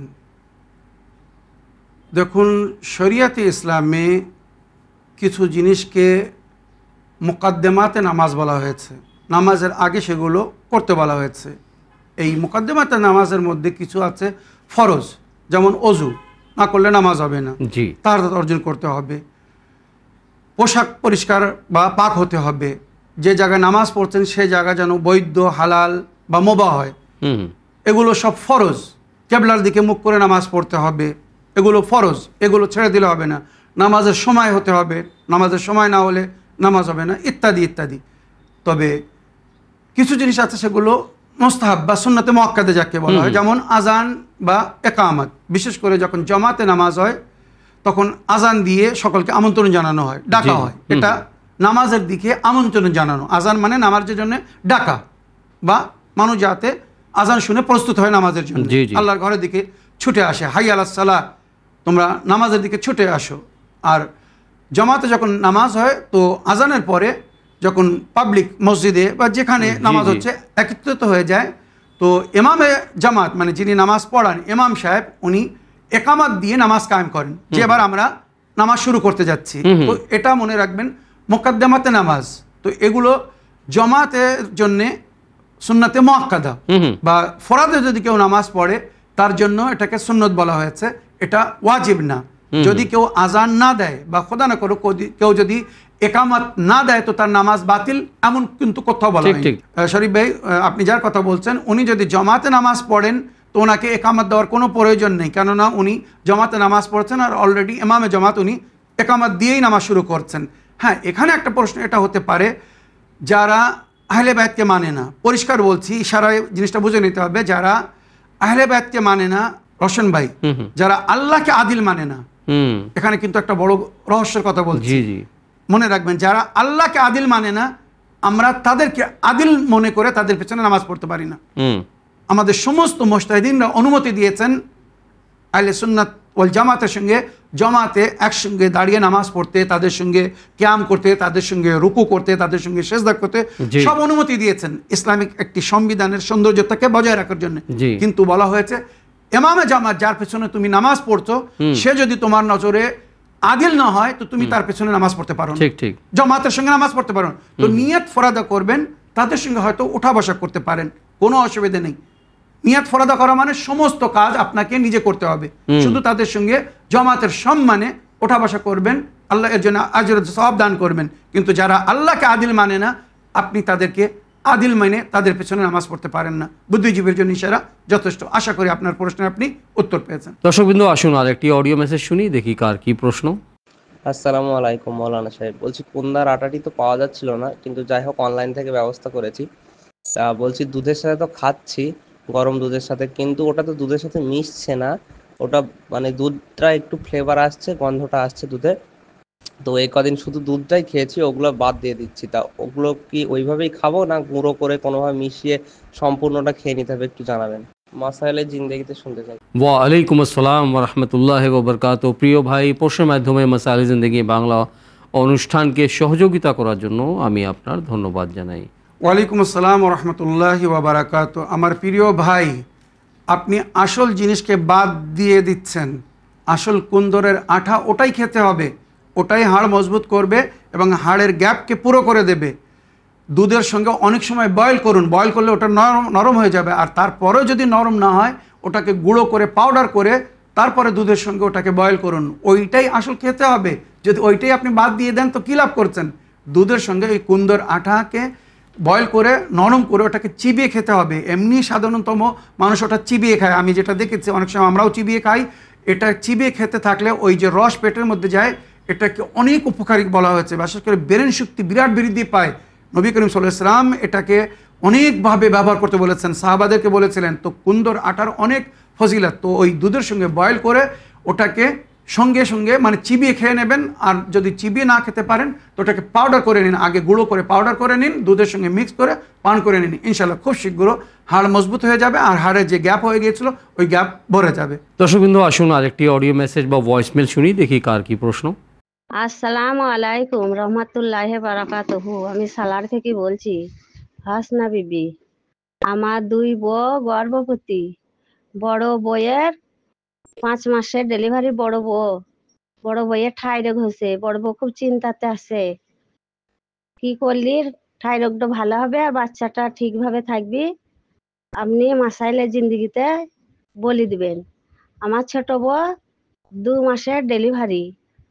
দেখুন, শরিয়াতে ইসলামে কিছু জিনিসকে মুকাদ্দেমাতে নামাজ বলা হয়েছে, নামাজের আগে সেগুলো করতে বলা হয়েছে। এই মুকাদ্দেমাতে নামাজের মধ্যে কিছু আছে ফরজ, যেমন অজু না করলে নামাজ হবে না, জি, তার অর্জন করতে হবে। পোশাক পরিষ্কার বা পাক হতে হবে, যে জায়গায় নামাজ পড়ছেন সে জায়গা যেন বৈধ, হালাল বা মোবাহ হয়, এগুলো সব ফরজ। কেবলার দিকে মুখ করে নামাজ পড়তে হবে, এগুলো ফরজ, এগুলো ছেড়ে দিলে হবে না। নামাজের সময় হতে হবে, নামাজের সময় না হলে নামাজ হবে না, ইত্যাদি ইত্যাদি। তবে কিছু জিনিস আছে সেগুলো মুস্তাহাব বা সুন্নতে মুআক্কাদা যাকে বলা হয়, যেমন আজান বা ইকামত। বিশেষ করে যখন জামাতে নামাজ হয় তখন আজান দিয়ে সকলকে আমন্ত্রণ জানানো হয়, ডাকা হয়। এটা নামাজের দিকে আমন্ত্রণ জানানো। আজান মানে নামাজের জন্য ডাকা, বা মানুষ যাতে আজান শুনে প্রস্তুত হয় নামাজের জন্য, আল্লাহর ঘরের দিকে ছুটে আসে, হাই আলাস সালাহ, তোমরা নামাজের দিকে ছুটে আসো। আর জামাতে যখন নামাজ হয় তো আজানের পরে যখন পাবলিক মসজিদে বা যেখানে নামাজ হচ্ছে একত্রিত হয়ে যায়, তো ইমামে জামাত মানে যিনি নামাজ পড়ান, ইমাম সাহেব, উনি একামাত দিয়ে নামাজ কায়েম করেন যে এবার আমরা নামাজ শুরু করতে যাচ্ছি। তো এটা মনে রাখবেন, মুকাদ্দামাতে নামাজ। তো এগুলো জামাতের জন্যে সুন্নতে মুআক্কাদা বা ফরাদে যদি কেউ নামাজ পড়ে তার জন্য এটাকে সুন্নত বলা হয়েছে, এটা ওয়াজিব না। যদি কেউ আজান না দেয় বা খোদা না করুক কেউ যদি একামত না দেয় তো তার নামাজ বাতিল, এমন কিন্তু কোথাও বলা হয়নি। শরীফ ভাই, আপনি যার কথা বলছেন উনি যদি জামাতে নামাজ পড়েন তো ওনাকে একামত দেওয়ার কোনো প্রয়োজন নেই, কেননা উনি জামাতে নামাজ পড়ছেন আর অলরেডি ইমামে জামাত উনি একামত দিয়েই নামাজ শুরু করছেন। হ্যাঁ, এখানে একটা প্রশ্ন এটা হতে পারে, যারা আহলে বায়তকে মানে না, পরিষ্কার বলছি, ইশারায় জিনিসটা বুঝে নিতে হবে, যারা আহলে বায়তকে মানে না, রোশন ভাই, যারা আল্লাহকে আদিল মানে না, এখানে কিন্তু একটা বড় রহস্যের কথা বলছি, মনে রাখবেন, যারা আল্লাহকে আদিল মানে না, আমরা তাদেরকে আদিল মনে করে তাদের পেছনে নামাজ পড়তে পারি না। আমাদের সমস্ত মুজতাহিদিনরা অনুমতি দিয়েছেন আহলে সুন্নাত ওয়াল জামাতের সঙ্গে জামাতে একসঙ্গে দাঁড়িয়ে নামাজ পড়তে, তাদের সঙ্গে কিয়াম করতে, তাদের সঙ্গে রুকু করতে, তাদের সঙ্গে সেজদা করতে, সব অনুমতি দিয়েছেন ইসলামিক একটি সংবিধানের সৌন্দর্যতাকে বজায় রাখার জন্য। কিন্তু বলা হয়েছে ইমামে জামাত যার পেছনে তুমি নামাজ পড়ছো সে যদি তোমার নজরে আদিল না হয় তো তুমি তার পেছনে নামাজ পড়তে পারো না, জামাতের সঙ্গে নামাজ পড়তে পারো না। তো নিয়ত ফরাদা করবেন, তাদের সঙ্গে হয়তো উঠা বসা করতে পারেন, কোনো অসুবিধা নেই। নিয়ত ফরাদা করা মানে সমস্ত কাজ আপনাকে নিজে করতে হবে, শুধু তাদের সঙ্গে জামাতের সম্মানে ওঠা বসা করবেন, আল্লাহ এর জন্য আজর সওয়াব দান করবেন। কিন্তু যারা আল্লাহকে আদিল মানে না, আপনি তাদেরকে আদিল মানে তাদের পেছনে নামাজ পড়তে পারেন না। বুদ্ধিজীবীর জন্য ইশারা যথেষ্ট। আশা করি আপনার প্রশ্নের আপনি উত্তর পেয়েছেন। দর্শকবৃন্দ, আসুন আর একটি অডিও মেসেজ শুনি, দেখি কার কি প্রশ্ন। আসসালামু আলাইকুম মৌলানা সাহেব, বলছি কুন্দার আটাটি তো পাওয়া যাচ্ছিল না, কিন্তু যাই হোক অনলাইন থেকে ব্যবস্থা করেছি। বলছি দুধের সাথে তো খাচ্ছি, গরম দুধের সাথে, কিন্তু ওটা তো দুধের সাথে মিশছে না, ওটা মানে দুধটা একটু ফ্লেভার আসছে, গন্ধটা আসছে দুধে। তো এই কদিন শুধু দুধটাই খেয়েছি, ওগুলো বাদ দিয়ে দিচ্ছি। তা ওগুলো কি ওইভাবেই খাবো না গুঁড়ো করে কোনোভাবে মিশিয়ে সম্পূর্ণটা খেয়ে নিতে হবে, একটু জানাবেন। মাসাইলের জিন্দেগিতে শুনতে চাই। ওয়ালাইকুম আসসালাম ওরহমতুল্লাহ ওবরকাত। প্রিয় ভাই, প্রশ্নের মাধ্যমে মাসাইলের জিন্দেগি বাংলা অনুষ্ঠানকে সহযোগিতা করার জন্য আমি আপনার ধন্যবাদ জানাই। ওয়ালাইকুম আসসালাম রহমতুল্লাহি ওয়া বারাকাতু। আমার প্রিয় ভাই, আপনি আসল জিনিসকে বাদ দিয়ে দিচ্ছেন। আসল কুন্দরের আঠা ওটাই খেতে হবে, ওটাই হাড় মজবুত করবে এবং হাড়ের গ্যাপকে পুরো করে দেবে। দুধের সঙ্গে অনেক সময় বয়েল করুন, বয়েল করলে ওটা নরম হয়ে যাবে, আর তারপরেও যদি নরম না হয় ওটাকে গুঁড়ো করে পাউডার করে তারপরে দুধের সঙ্গে ওটাকে বয়েল করুন, ওইটাই আসল খেতে হবে। যদি ওইটাই আপনি বাদ দিয়ে দেন তো কী লাভ করছেন? দুধের সঙ্গে ওই কুন্দর আঠাকে বয়েল করে নরম করে ওটাকে চিবিয়ে খেতে হবে। এমনি সাধারণতম মানুষ ওটা চিবিয়ে খায়, আমি যেটা দেখেছি অনেক সময় আমরাও চিবিয়ে খাই। এটা চিবিয়ে খেতে থাকলে ওই যে রস পেটের মধ্যে যায়, এটাকে অনেক উপকারী বলা হয়েছে, বিশেষ করে ব্রেন শক্তি বিরাট বৃদ্ধি পায়। নবী করিম সাল্লাল্লাহু আলাইহি ওয়াসাল্লাম এটাকে অনেকভাবে ব্যবহার করতে বলেছেন, সাহাবাদেরকে বলেছিলেন। তো কুন্দর আটার অনেক ফজিলত, তো ওই দুধের সঙ্গে বয়েল করে ওটাকে সঙ্গে সঙ্গে মানে চিবিয়ে খেয়ে নেবেন। আর যদি চিবিয়ে না খেতে পারেন তো ওটাকে পাউডার করে নিন, আগে গুঁড়ো করে পাউডার করে নিন, দুধের সঙ্গে মিক্স করে পান করে নিন। ইনশাল্লাহ খুব শীঘ্র হাড় মজবুত হয়ে যাবে আর হাড়ের যে গ্যাপ হয়ে গিয়েছিল ওই গ্যাপ ভরে যাবে। দর্শকবৃন্দ, আসুন আরেকটি অডিও মেসেজ বা ভয়েসমেল শুনি, দেখি কার কি প্রশ্ন। আসসালামু আলাইকুম রহমতুল্লাহ বারাকাতুহু। আমি সালার থেকে বলছি, হাসনা বিবি। আমার 2 বউ গর্ভবতী। বড় বউয়ের 5 মাসের ডেলিভারি। বড় বউয়ের থাইরয়েড হয়েছে। বড় বউ খুব চিন্তাতে আছে, কি করলি থাইরয়েডটা ভালো হবে আর বাচ্চাটা ঠিকভাবে থাকবি, আপনি মাসাইলে জিন্দিগিতে বলি দিবেন। আমার ছোট বউ 2 মাসের ডেলিভারি।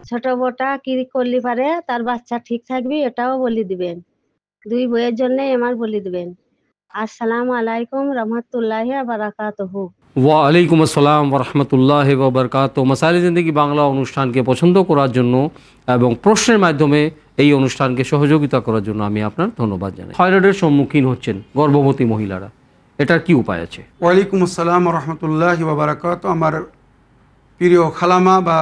ছোট বউটা কি করলি পারে তার বাচ্চা ঠিক থাকবি, এটাও বলি দিবেন। 2 বইয়ের জন্য আমার বলি দিবেন। আসসালামু আলাইকুম রহমতুল্লাহ বারাকাতুহু। ওয়ালাইকুম আসসালাম ওরহমতুল্লাহ ওবরকাত। মাসাইলে জিন্দেগি বাংলা অনুষ্ঠানকে পছন্দ করার জন্য এবং প্রশ্নের মাধ্যমে এই অনুষ্ঠানকে সহযোগিতা করার জন্য আমি আপনার ধন্যবাদ জানাই। থাইরয়েডের সম্মুখীন হচ্ছেন গর্ভবতী মহিলারা, এটার কি উপায় আছে? ওয়ালাইকুম আসসালাম রহমতুল্লাহ বারাকাত। আমার প্রিয় খালামা বা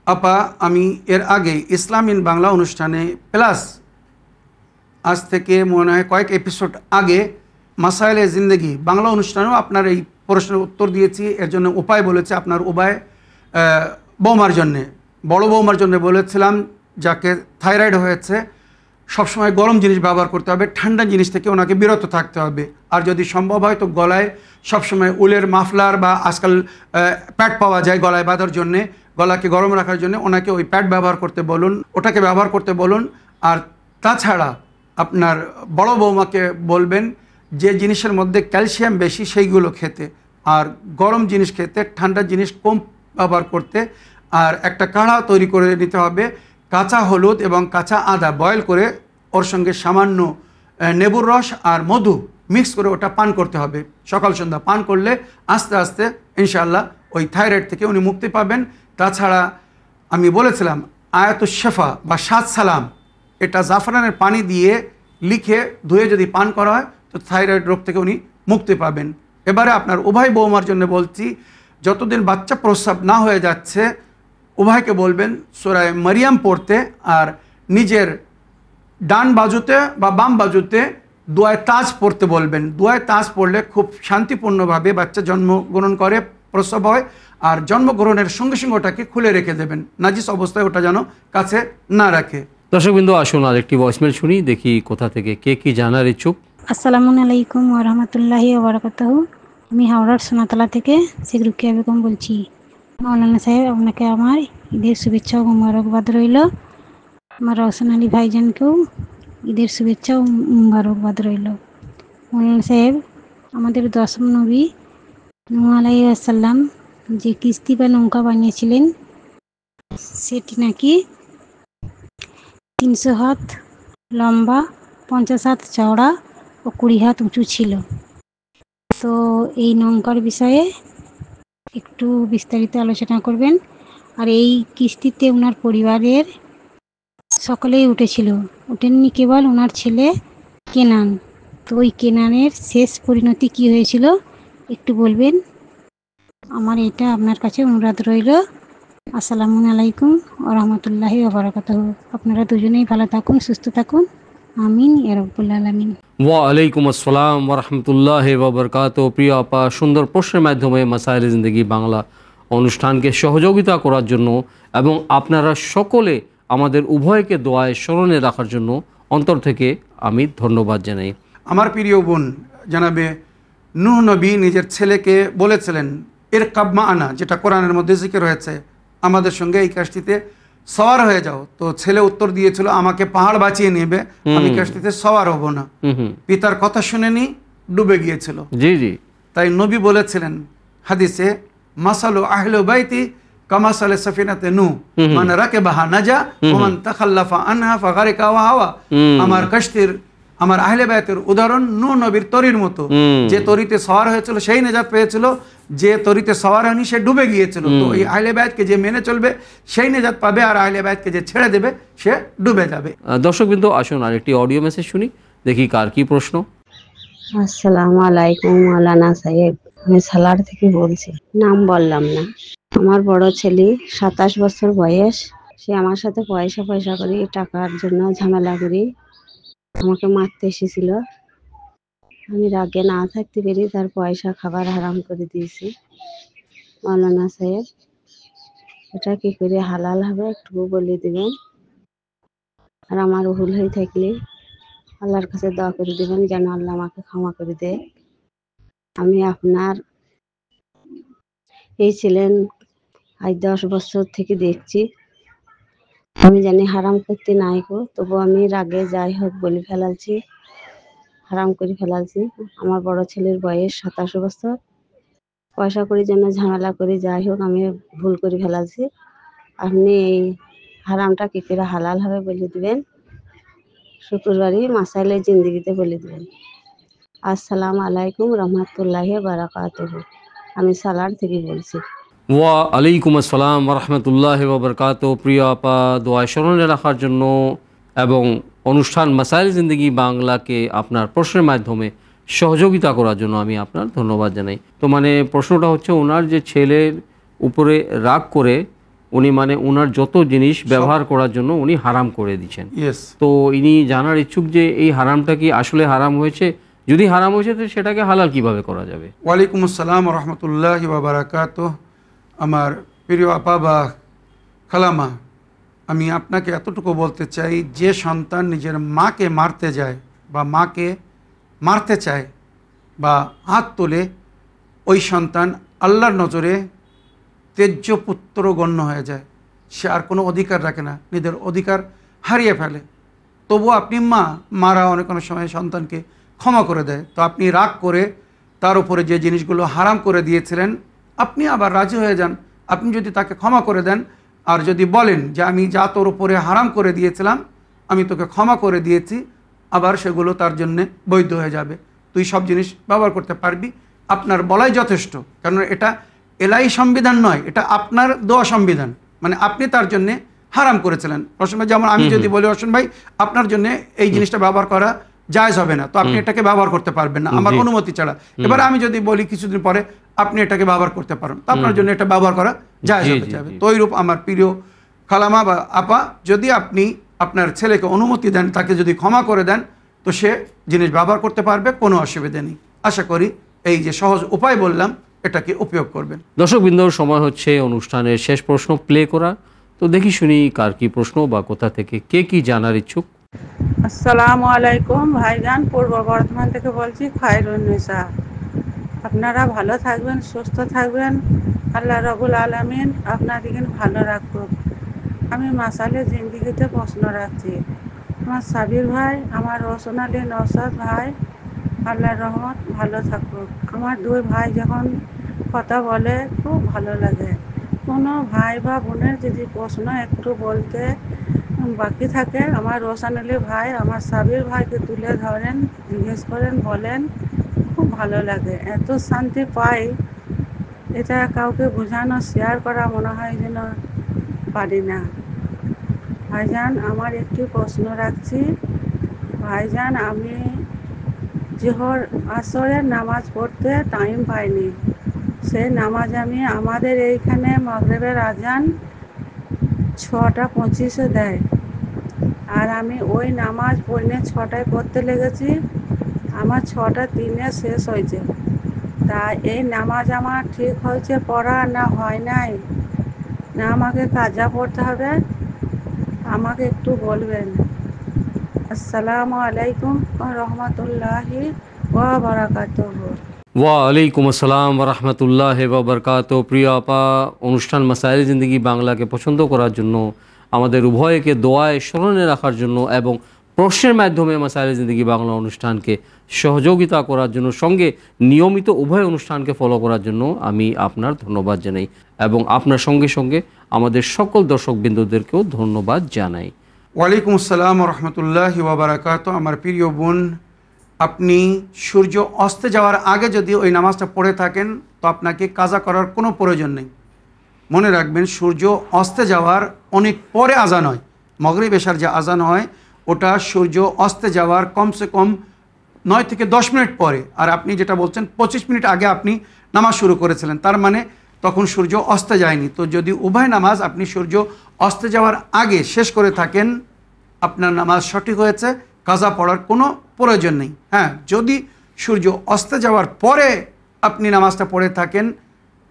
আপা, আমি এর আগে ইসলাম ইন বাংলা অনুষ্ঠানে প্লাস আজ থেকে মনে হয় কয়েক এপিসোড আগে মাসাইলে জিন্দেগি বাংলা অনুষ্ঠানেও আপনার এই প্রশ্নের উত্তর দিয়েছি। এর জন্য উপায় বলেছে, আপনার উপায় বৌমার জন্যে, বড় বৌমার জন্য বলেছিলাম যাকে থাইরয়েড হয়েছে। সবসময় গরম জিনিস ব্যবহার করতে হবে, ঠান্ডা জিনিস থেকে ওনাকে বিরত থাকতে হবে। আর যদি সম্ভব হয় তো গলায় সবসময় উলের মাফলার বা আজকাল প্যাড পাওয়া যায় গলায় বাঁধার জন্যে, গলাকে গরম রাখার জন্য ওনাকে ওই প্যাড ব্যবহার করতে বলুন, ওটাকে ব্যবহার করতে বলুন। আর তাছাড়া আপনার বড় বৌমাকে বলবেন যে জিনিসের মধ্যে ক্যালসিয়াম বেশি সেইগুলো খেতে, আর গরম জিনিস খেতে, ঠান্ডা জিনিস কম ব্যবহার করতে। আর একটা কাঢ়া তৈরি করে নিতে হবে, কাঁচা হলুদ এবং কাঁচা আদা বয়েল করে ওর সঙ্গে সামান্য লেবুর রস আর মধু মিক্স করে ওটা পান করতে হবে। সকাল সন্ধ্যা পান করলে আস্তে আস্তে ইনশাআল্লাহ ওই থাইরয়েড থেকে উনি মুক্তি পাবেন। তাছাড়া আমি বলেছিলাম আয়াতুশ শেফা বা 7 সালাম, এটা জাফরানের পানি দিয়ে লিখে ধুয়ে যদি পান করা হয় তো থাইরয়েড রোগ থেকে উনি মুক্তি পাবেন। এবারে আপনার উভয় বৌমার জন্য বলছি, যতদিন বাচ্চা প্রস্রাব না হয়ে যাচ্ছে উভয়কে বলবেন সূরা মারিয়াম পড়তে, আর নিজের ডান বাজুতে বা বাম বাজুতে দোয়ায়ে তাজ পড়তে বলবেন। দোয়ায়ে তাজ পড়লে খুব শান্তিপূর্ণভাবে বাচ্চা জন্মগ্রহণ করে, প্রসব হয়। আর জন্মগ্রহণের সঙ্গে সঙ্গে ওটাকে খুলে রেখে দেবেন, নাজিস অবস্থায় ওটা যেন কাছে না রাখে। দর্শকবৃন্দ, আসুন আর একটি ভয়েসমেল শুনি, দেখি কোথা থেকে কে কি জানার ইচ্ছুক। আসসালামু আলাইকুম ওয়া রাহমাতুল্লাহি ওয়া বারাকাতুহু। আমি হাওড়ার সোনাতলা থেকে শেখ রুকিয়া বেগম বলছি। মাওলানা সাহেব, আপনাকে আমার ঈদের শুভেচ্ছা ও মুবারকবাদ রইল। আমার রওশন আলী ভাইজানকেও ঈদের শুভেচ্ছা ও মুবারকবাদ রইল। মাওলানা সাহেব, আমাদের দশম নবী নূহ আলাইহিস সালাম যে কিস্তি বা নৌকা বানিয়েছিলেন সেটি নাকি 300 হাত লম্বা, 50 হাত চওড়া ও 20 হাত উঁচু ছিল। তো এই নৌকার বিষয়ে একটু বিস্তারিত আলোচনা করবেন। আর এই কিস্তিতে ওনার পরিবারের সকলেই উঠেছিল, উঠেননি কেবল ওনার ছেলে কেনান। তো ওই কেনানের শেষ পরিণতি কি হয়েছিল একটু বলবেন। আমার এটা আপনার কাছে অনুরোধ রইল। আসসালামু আলাইকুম ওয়া রাহমাতুল্লাহি ওয়া বারাকাতুহু। আপনারা দুজনেই ভালো থাকুন, সুস্থ থাকুন, আমিন ইয়া রাব্বুল আলামিন। ওয়ালাইকুম আসসালাম ওরহমতুল্লাহ ওবরকাত। প্রিয় আপা, সুন্দর প্রশ্নের মাধ্যমে মাসাইলে জিন্দেগি বাংলা অনুষ্ঠানকে সহযোগিতা করার জন্য এবং আপনারা সকলে আমাদের উভয়কে দোয়ায় স্মরণে রাখার জন্য অন্তর থেকে আমি ধন্যবাদ জানাই। আমার প্রিয় বোন জানাবে নূহ নবী নিজের ছেলেকে বলেছিলেন ইরকাব মা'ানা, যেটা কোরআনের মধ্যে জিকির হয়েছে, আমাদের সঙ্গে এই কাজটিতে সওয়ার হয়ে যাও। তো ছেলে উত্তর দিয়েছিল আমাকে পাহাড় বাঁচিয়ে নেবে, আমি কাজটিতে সওয়ার হব না। পিতার কথা শুনেনি, ডুবে গিয়েছিল। জি জি। তাই নবী বলেছিলেন হাদিসে, মাসালু আহলে বাইতি কামাসালে সাফিনাতে নূহ, মান রাকিবাহা নাজা ওয়া মান তাখাল্লাফা আনহা ফাগারিকা ওয়া হাওয়া। আমার কষ্টের, আমার আহলে বাইতের উদাহরণ নূহ নবীর তরির মতো। যে তরিতে সওয়ার হয়েছিল সেই নেজাত পেয়েছিল, যে তরিতে সওয়ার হয়নি সে ডুবে গিয়েছিল। তো এই আহলে বাইতকে যে মেনে চলবে সেই নেজাত পাবে, আর আহলে বাইতকে যে ছেড়ে দেবে সে ডুবে যাবে। দর্শকবৃন্দ, আসুন আরেকটি অডিও মেসেজ শুনি, দেখি কার কি প্রশ্ন। আসসালামু আলাইকুম মৌলানা সাহেব, আমি সালার থেকে বলছি, নাম বললাম না। আমার বড় ছেলে 27 বছর বয়স, সে আমার সাথে পয়সা পয়সা করি টাকার জন্য ঝামেলা করি আমাকে মারতে এসেছিল। আমি রাগে না থাকতে পেরে তার পয়সা খাবার হারাম করে দিয়েছি। মৌলানা সাহেব, এটা কি করে হালাল হবে একটু বলে দিবেন, আর আমার ভুল হয়ে থাকলে আল্লাহর কাছে দোয়া করে দিবেন যেন আল্লাহ আমাকে ক্ষমা করে দেয়। আমি আপনার এই ছিলেন আজ 10 বছর থেকে দেখছি, আমি জানি হারাম করতে নাই গো, তবু আমি রাগে যাই হোক বলে ফেলালছি, হারাম করে ফেলালছি। আমার বড় ছেলের বয়স 27 বছর, পয়সা করির জন্য ঝামেলা করে যাই হোক আমি ভুল করে ফেলালছি। আপনি এই হারামটা কি করে হালাল হবে বলে দিবেন, শুক্রবারই মাসাইলে জিন্দিগিতে বলে দিবেন। আসসালামু আলাইকুম রহমতুল্লাহি বারাকাতুহু, আমি সালার থেকে বলছি। ওয়া আলাইকুম আসসালাম রহমতুল্লাহ ওবরকাত। প্রিয় আপা, দোয়ায় স্মরণে রাখার জন্য এবং অনুষ্ঠান মাসাইল জিন্দেগি বাংলাকে আপনার প্রশ্নের মাধ্যমে সহযোগিতা করার জন্য আমি আপনার ধন্যবাদ জানাই। তো মানে প্রশ্নটা হচ্ছে, ওনার যে ছেলের উপরে রাগ করে উনি মানে ওনার যত জিনিস ব্যবহার করার জন্য উনি হারাম করে দিচ্ছেন। তো ইনি জানার ইচ্ছুক যে এই হারামটা কি আসলে হারাম হয়েছে, যদি হারাম হয়েছে তো সেটাকে হালাল কিভাবে করা যাবে। ওয়ালাইকুম আসসালাম রহমতুল্লাহি ওয়া বারাকাতুহু। আমার প্রিয় আপা বা খালামা, আমি আপনাকে এতটুকু বলতে চাই, যে সন্তান নিজের মাকে মারতে যায় বা মাকে মারতে চায় বা হাত তোলে, ওই সন্তান আল্লাহর নজরে তেজ্য পুত্র গণ্য হয়ে যায়। সে আর কোনো অধিকার রাখে না, নিজের অধিকার হারিয়ে ফেলে। তবু আপনি মারা অনেক সময় সন্তানকে ক্ষমা করে দেয়। তো আপনি রাগ করে তার উপরে যে জিনিসগুলো হারাম করে দিয়েছিলেন আপনি আবার রাজি হয়ে যান। আপনি যদি তাকে ক্ষমা করে দেন আর যদি বলেন যে আমি যা তোর উপরে হারাম করে দিয়েছিলাম আমি তোকে ক্ষমা করে দিয়েছি, আবার সেগুলো তার জন্যে বৈধ হয়ে যাবে, তুই সব জিনিস ব্যবহার করতে পারবি। আপনার বলাই যথেষ্ট, কারণ এটা এলাই সংবিধান নয়, এটা আপনার দোয়া সংবিধান। মানে আপনি তার জন্যে হারাম করেছিলেন। রশন ভাই, যেমন আমি যদি বলি রশন ভাই আপনার জন্য এই জিনিসটা ব্যবহার করা জায়েজ হবে না, তো আপনি এটাকে ব্যবহার করতে পারবেন না আমার অনুমতি ছাড়া। এবার আমি যদি বলি কিছুদিন পরে আপনি এটাকে ব্যবহার করতে পারেন, তো আপনার জন্য এটা ব্যবহার করা জায়েজ হয়ে যাবে। তো ওইরূপ আমার প্রিয় খালামা বা আপা, যদি আপনি আপনার ছেলেকে অনুমতি দেন, তাকে যদি ক্ষমা করে দেন, তো সে জিনিস ব্যবহার করতে পারবে, কোনো অসুবিধা নেই। আশা করি এই যে সহজ উপায় বললাম এটাকে উপয়োগ করবেন। দর্শকবৃন্দর, সময় হচ্ছে অনুষ্ঠানের শেষ প্রশ্ন প্লে করা। তো দেখি শুনি কার কি প্রশ্ন বা কোথা থেকে কে কি জানার ইচ্ছুক। আসসালামু আলাইকুম ভাইজান, পূর্ব বর্ধমান থেকে বলছি খায়রুন্নেসা। আপনারা ভালো থাকবেন, সুস্থ থাকবেন, আল্লাহ রাব্বুল আলামিন আপনাদেরকে ভালো রাখুক। আমি মাসালে জিন্দিগিতে প্রশ্ন রাখছি। আমার সাবির ভাই, আমার রোশন আলী নওশাদ ভাই, আল্লাহর রহমত ভালো থাকুক। আমার দুই ভাই যখন কথা বলে খুব ভালো লাগে। কোনো ভাই বা বোনের যদি প্রশ্ন একটু বলতে বাকি থাকে, আমার রোশন আলী ভাই আমার সাবির ভাইকে তুলে ধরেন, জিজ্ঞেস করেন, বলেন, খুব ভালো লাগে, এত শান্তি পাই। এটা কাউকে বোঝানো, শেয়ার করা মনে হয় যেন পারি না। ভাইজান, আমার একটি প্রশ্ন রাখছি। ভাইজান, আমি জোহর আসরের নামাজ পড়তে টাইম পাইনি। সেই নামাজ আমি আমাদের এইখানে মাগরিবের আজান 6:25 দেয়, আর আমি ওই নামাজ পড়লে 6টায় পড়তে লেগেছি, আমার 6:03 শেষ হয়েছে। তা এই নামাজ আমার ঠিক হয়েছে পড়া না হয় নাই, না আমাকে কাজা পড়তে হবে, আমাকে একটু বলবেন। আসসালামু আলাইকুম রহমতুল্লাহি ওয়া বারাকাতুহু। ওয়ালাইকুম আসসালাম রহমতুল্লাহ বরকাত। প্রিয় আপা, অনুষ্ঠান মাসাইল জিন্দেগি বাংলাকে পছন্দ করার জন্য, আমাদের উভয়কে দোয়ায় স্মরণে রাখার জন্য এবং প্রশ্নের মাধ্যমে মাসাইল জিন্দেগি বাংলা অনুষ্ঠানকে সহযোগিতা করার জন্য, সঙ্গে নিয়মিত উভয় অনুষ্ঠানকে ফলো করার জন্য আমি আপনার ধন্যবাদ জানাই এবং আপনার সঙ্গে সঙ্গে আমাদের সকল দর্শকবৃন্দদেরকেও ধন্যবাদ জানাই। ওয়ালাইকুম আসসালাম রহমতুল্লাহি ওয়া বারাকাতুহু। আমার প্রিয় বোন, আপনি সূর্য অস্তে যাওয়ার আগে যদি ওই নামাজটা পড়ে থাকেন তো আপনাকে কাজা করার কোনো প্রয়োজন নেই। মনে রাখবেন, সূর্য অস্তে যাওয়ার অনেক পরে আজান হয়। মাগরিব এশার যে আজান হয় ওটা সূর্য অস্তে যাওয়ার কমসে কম 9 থেকে 10 মিনিট পরে, আর আপনি যেটা বলছেন 25 মিনিট আগে আপনি নামাজ শুরু করেছিলেন, তার মানে তখন সূর্য অস্তে যায়নি। তো যদি উভয় নামাজ আপনি সূর্য অস্তে যাওয়ার আগে শেষ করে থাকেন, আপনার নামাজ সঠিক হয়েছে, কাজা পড়ার কোনো প্রয়োজন নেই। হ্যাঁ, যদি সূর্য অস্তে যাওয়ার পরে আপনি নামাজটা পড়ে থাকেন,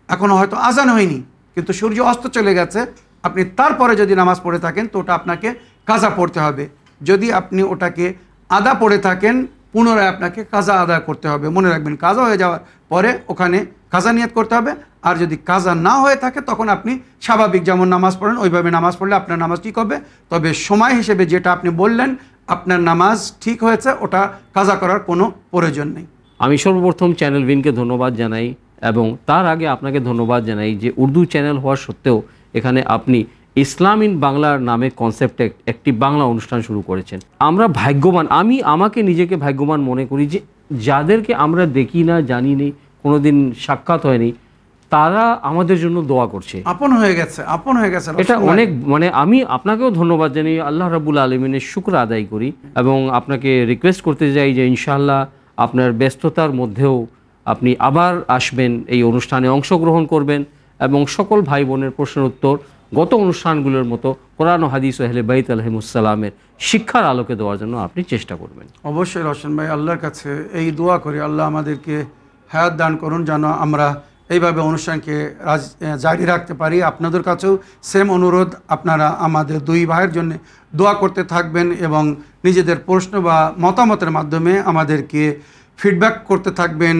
এখনও হয়তো আজান হয়নি কিন্তু সূর্য অস্ত চলে গেছে, আপনি তারপরে যদি নামাজ পড়ে থাকেন তো ওটা আপনাকে কাজা পড়তে হবে। যদি আপনি ওটাকে আদা পড়ে থাকেন, পুনরায় আপনাকে কাজা আদায় করতে হবে। মনে রাখবেন, কাজা হয়ে যাওয়ার পরে ওখানে কাজা নিয়ত করতে হবে। আর যদি কাজা না হয়ে থাকে তখন আপনি স্বাভাবিক যেমন নামাজ পড়েন ওইভাবে নামাজ পড়লে আপনার নামাজ ঠিক হবে। তবে সময় হিসেবে যেটা আপনি বললেন আপনার নামাজ ঠিক হয়েছে, ওটা কাজা করার কোনো প্রয়োজন নেই। আমি সর্বপ্রথম চ্যানেল ভিনকে ধন্যবাদ জানাই এবং তার আগে আপনাকে ধন্যবাদ জানাই যে উর্দু চ্যানেল হওয়া সত্ত্বেও এখানে আপনি ইসলাম ইন বাংলার নামে কনসেপ্টে একটি বাংলা অনুষ্ঠান শুরু করেছেন। আমরা ভাগ্যবান, আমি আমাকে নিজেকে ভাগ্যবান মনে করি যে যাদেরকে আমরা দেখি না, জানি নি, কোনোদিন সাক্ষাৎ হয়নি, তারা আমাদের জন্য দোয়া করছে, আপন হয়ে গেছে। এটা অনেক, মানে আমি আপনাকেও ধন্যবাদ জানাই, আল্লাহ রাব্বুল আলামিনের শুকর আদায় করি এবং আপনাকে রিকোয়েস্ট করতে চাই যে ইনশাআল্লাহ আপনার ব্যস্ততার মধ্যেও আপনি আবার আসবেন, এই অনুষ্ঠানে অংশগ্রহণ করবেন এবং সকল ভাই বোনের প্রশ্নের উত্তর গত অনুষ্ঠানগুলোর মতো কোরআন ও হাদিস ও আহলে বাইত আলাইহিমুসসালামের শিক্ষার আলোকে দেওয়ার জন্য আপনি চেষ্টা করবেন। অবশ্যই রওশন ভাই, আল্লাহর কাছে এই দোয়া করি আল্লাহ আমাদেরকে হায়াত দান করুন যেন আমরা এইভাবে অনুষ্ঠানকে জারি রাখতে পারি। আপনাদের কাছেও সেম অনুরোধ, আপনারা আমাদের দুই ভাইয়ের জন্য দোয়া করতে থাকবেন এবং নিজেদের প্রশ্ন বা মতামতের মাধ্যমে আমাদেরকে ফিডব্যাক করতে থাকবেন,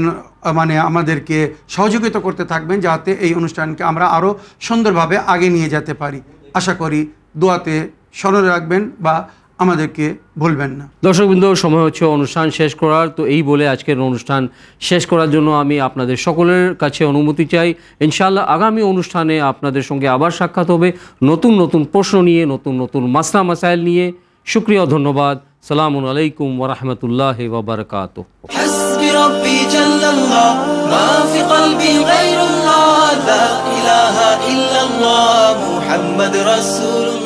মানে আমাদেরকে সহযোগিতা করতে থাকবেন যাতে এই অনুষ্ঠানকে আমরা আরও সুন্দরভাবে আগে নিয়ে যেতে পারি। আশা করি দোয়াতে স্মরণে রাখবেন বা আমাদেরকে ভুলবেন না। দর্শকবৃন্দ, সময় হচ্ছে অনুষ্ঠান শেষ করার। তো এই বলে আজকের অনুষ্ঠান শেষ করার জন্য আমি আপনাদের সকলের কাছে অনুমতি চাই। ইনশাআল্লাহ আগামী অনুষ্ঠানে আপনাদের সঙ্গে আবার সাক্ষাৎ হবে নতুন নতুন প্রশ্ন নিয়ে, নতুন নতুন মাসলা মাসাইল নিয়ে। শুকরিয়া, ধন্যবাদ। সালামুন আলাইকুম ওয়া রাহমাতুল্লাহি ওয়া বারাকাতুহু। حسبي ربي جل الله ما في قلبي غير الله لا إله إلا الله محمد رسول الله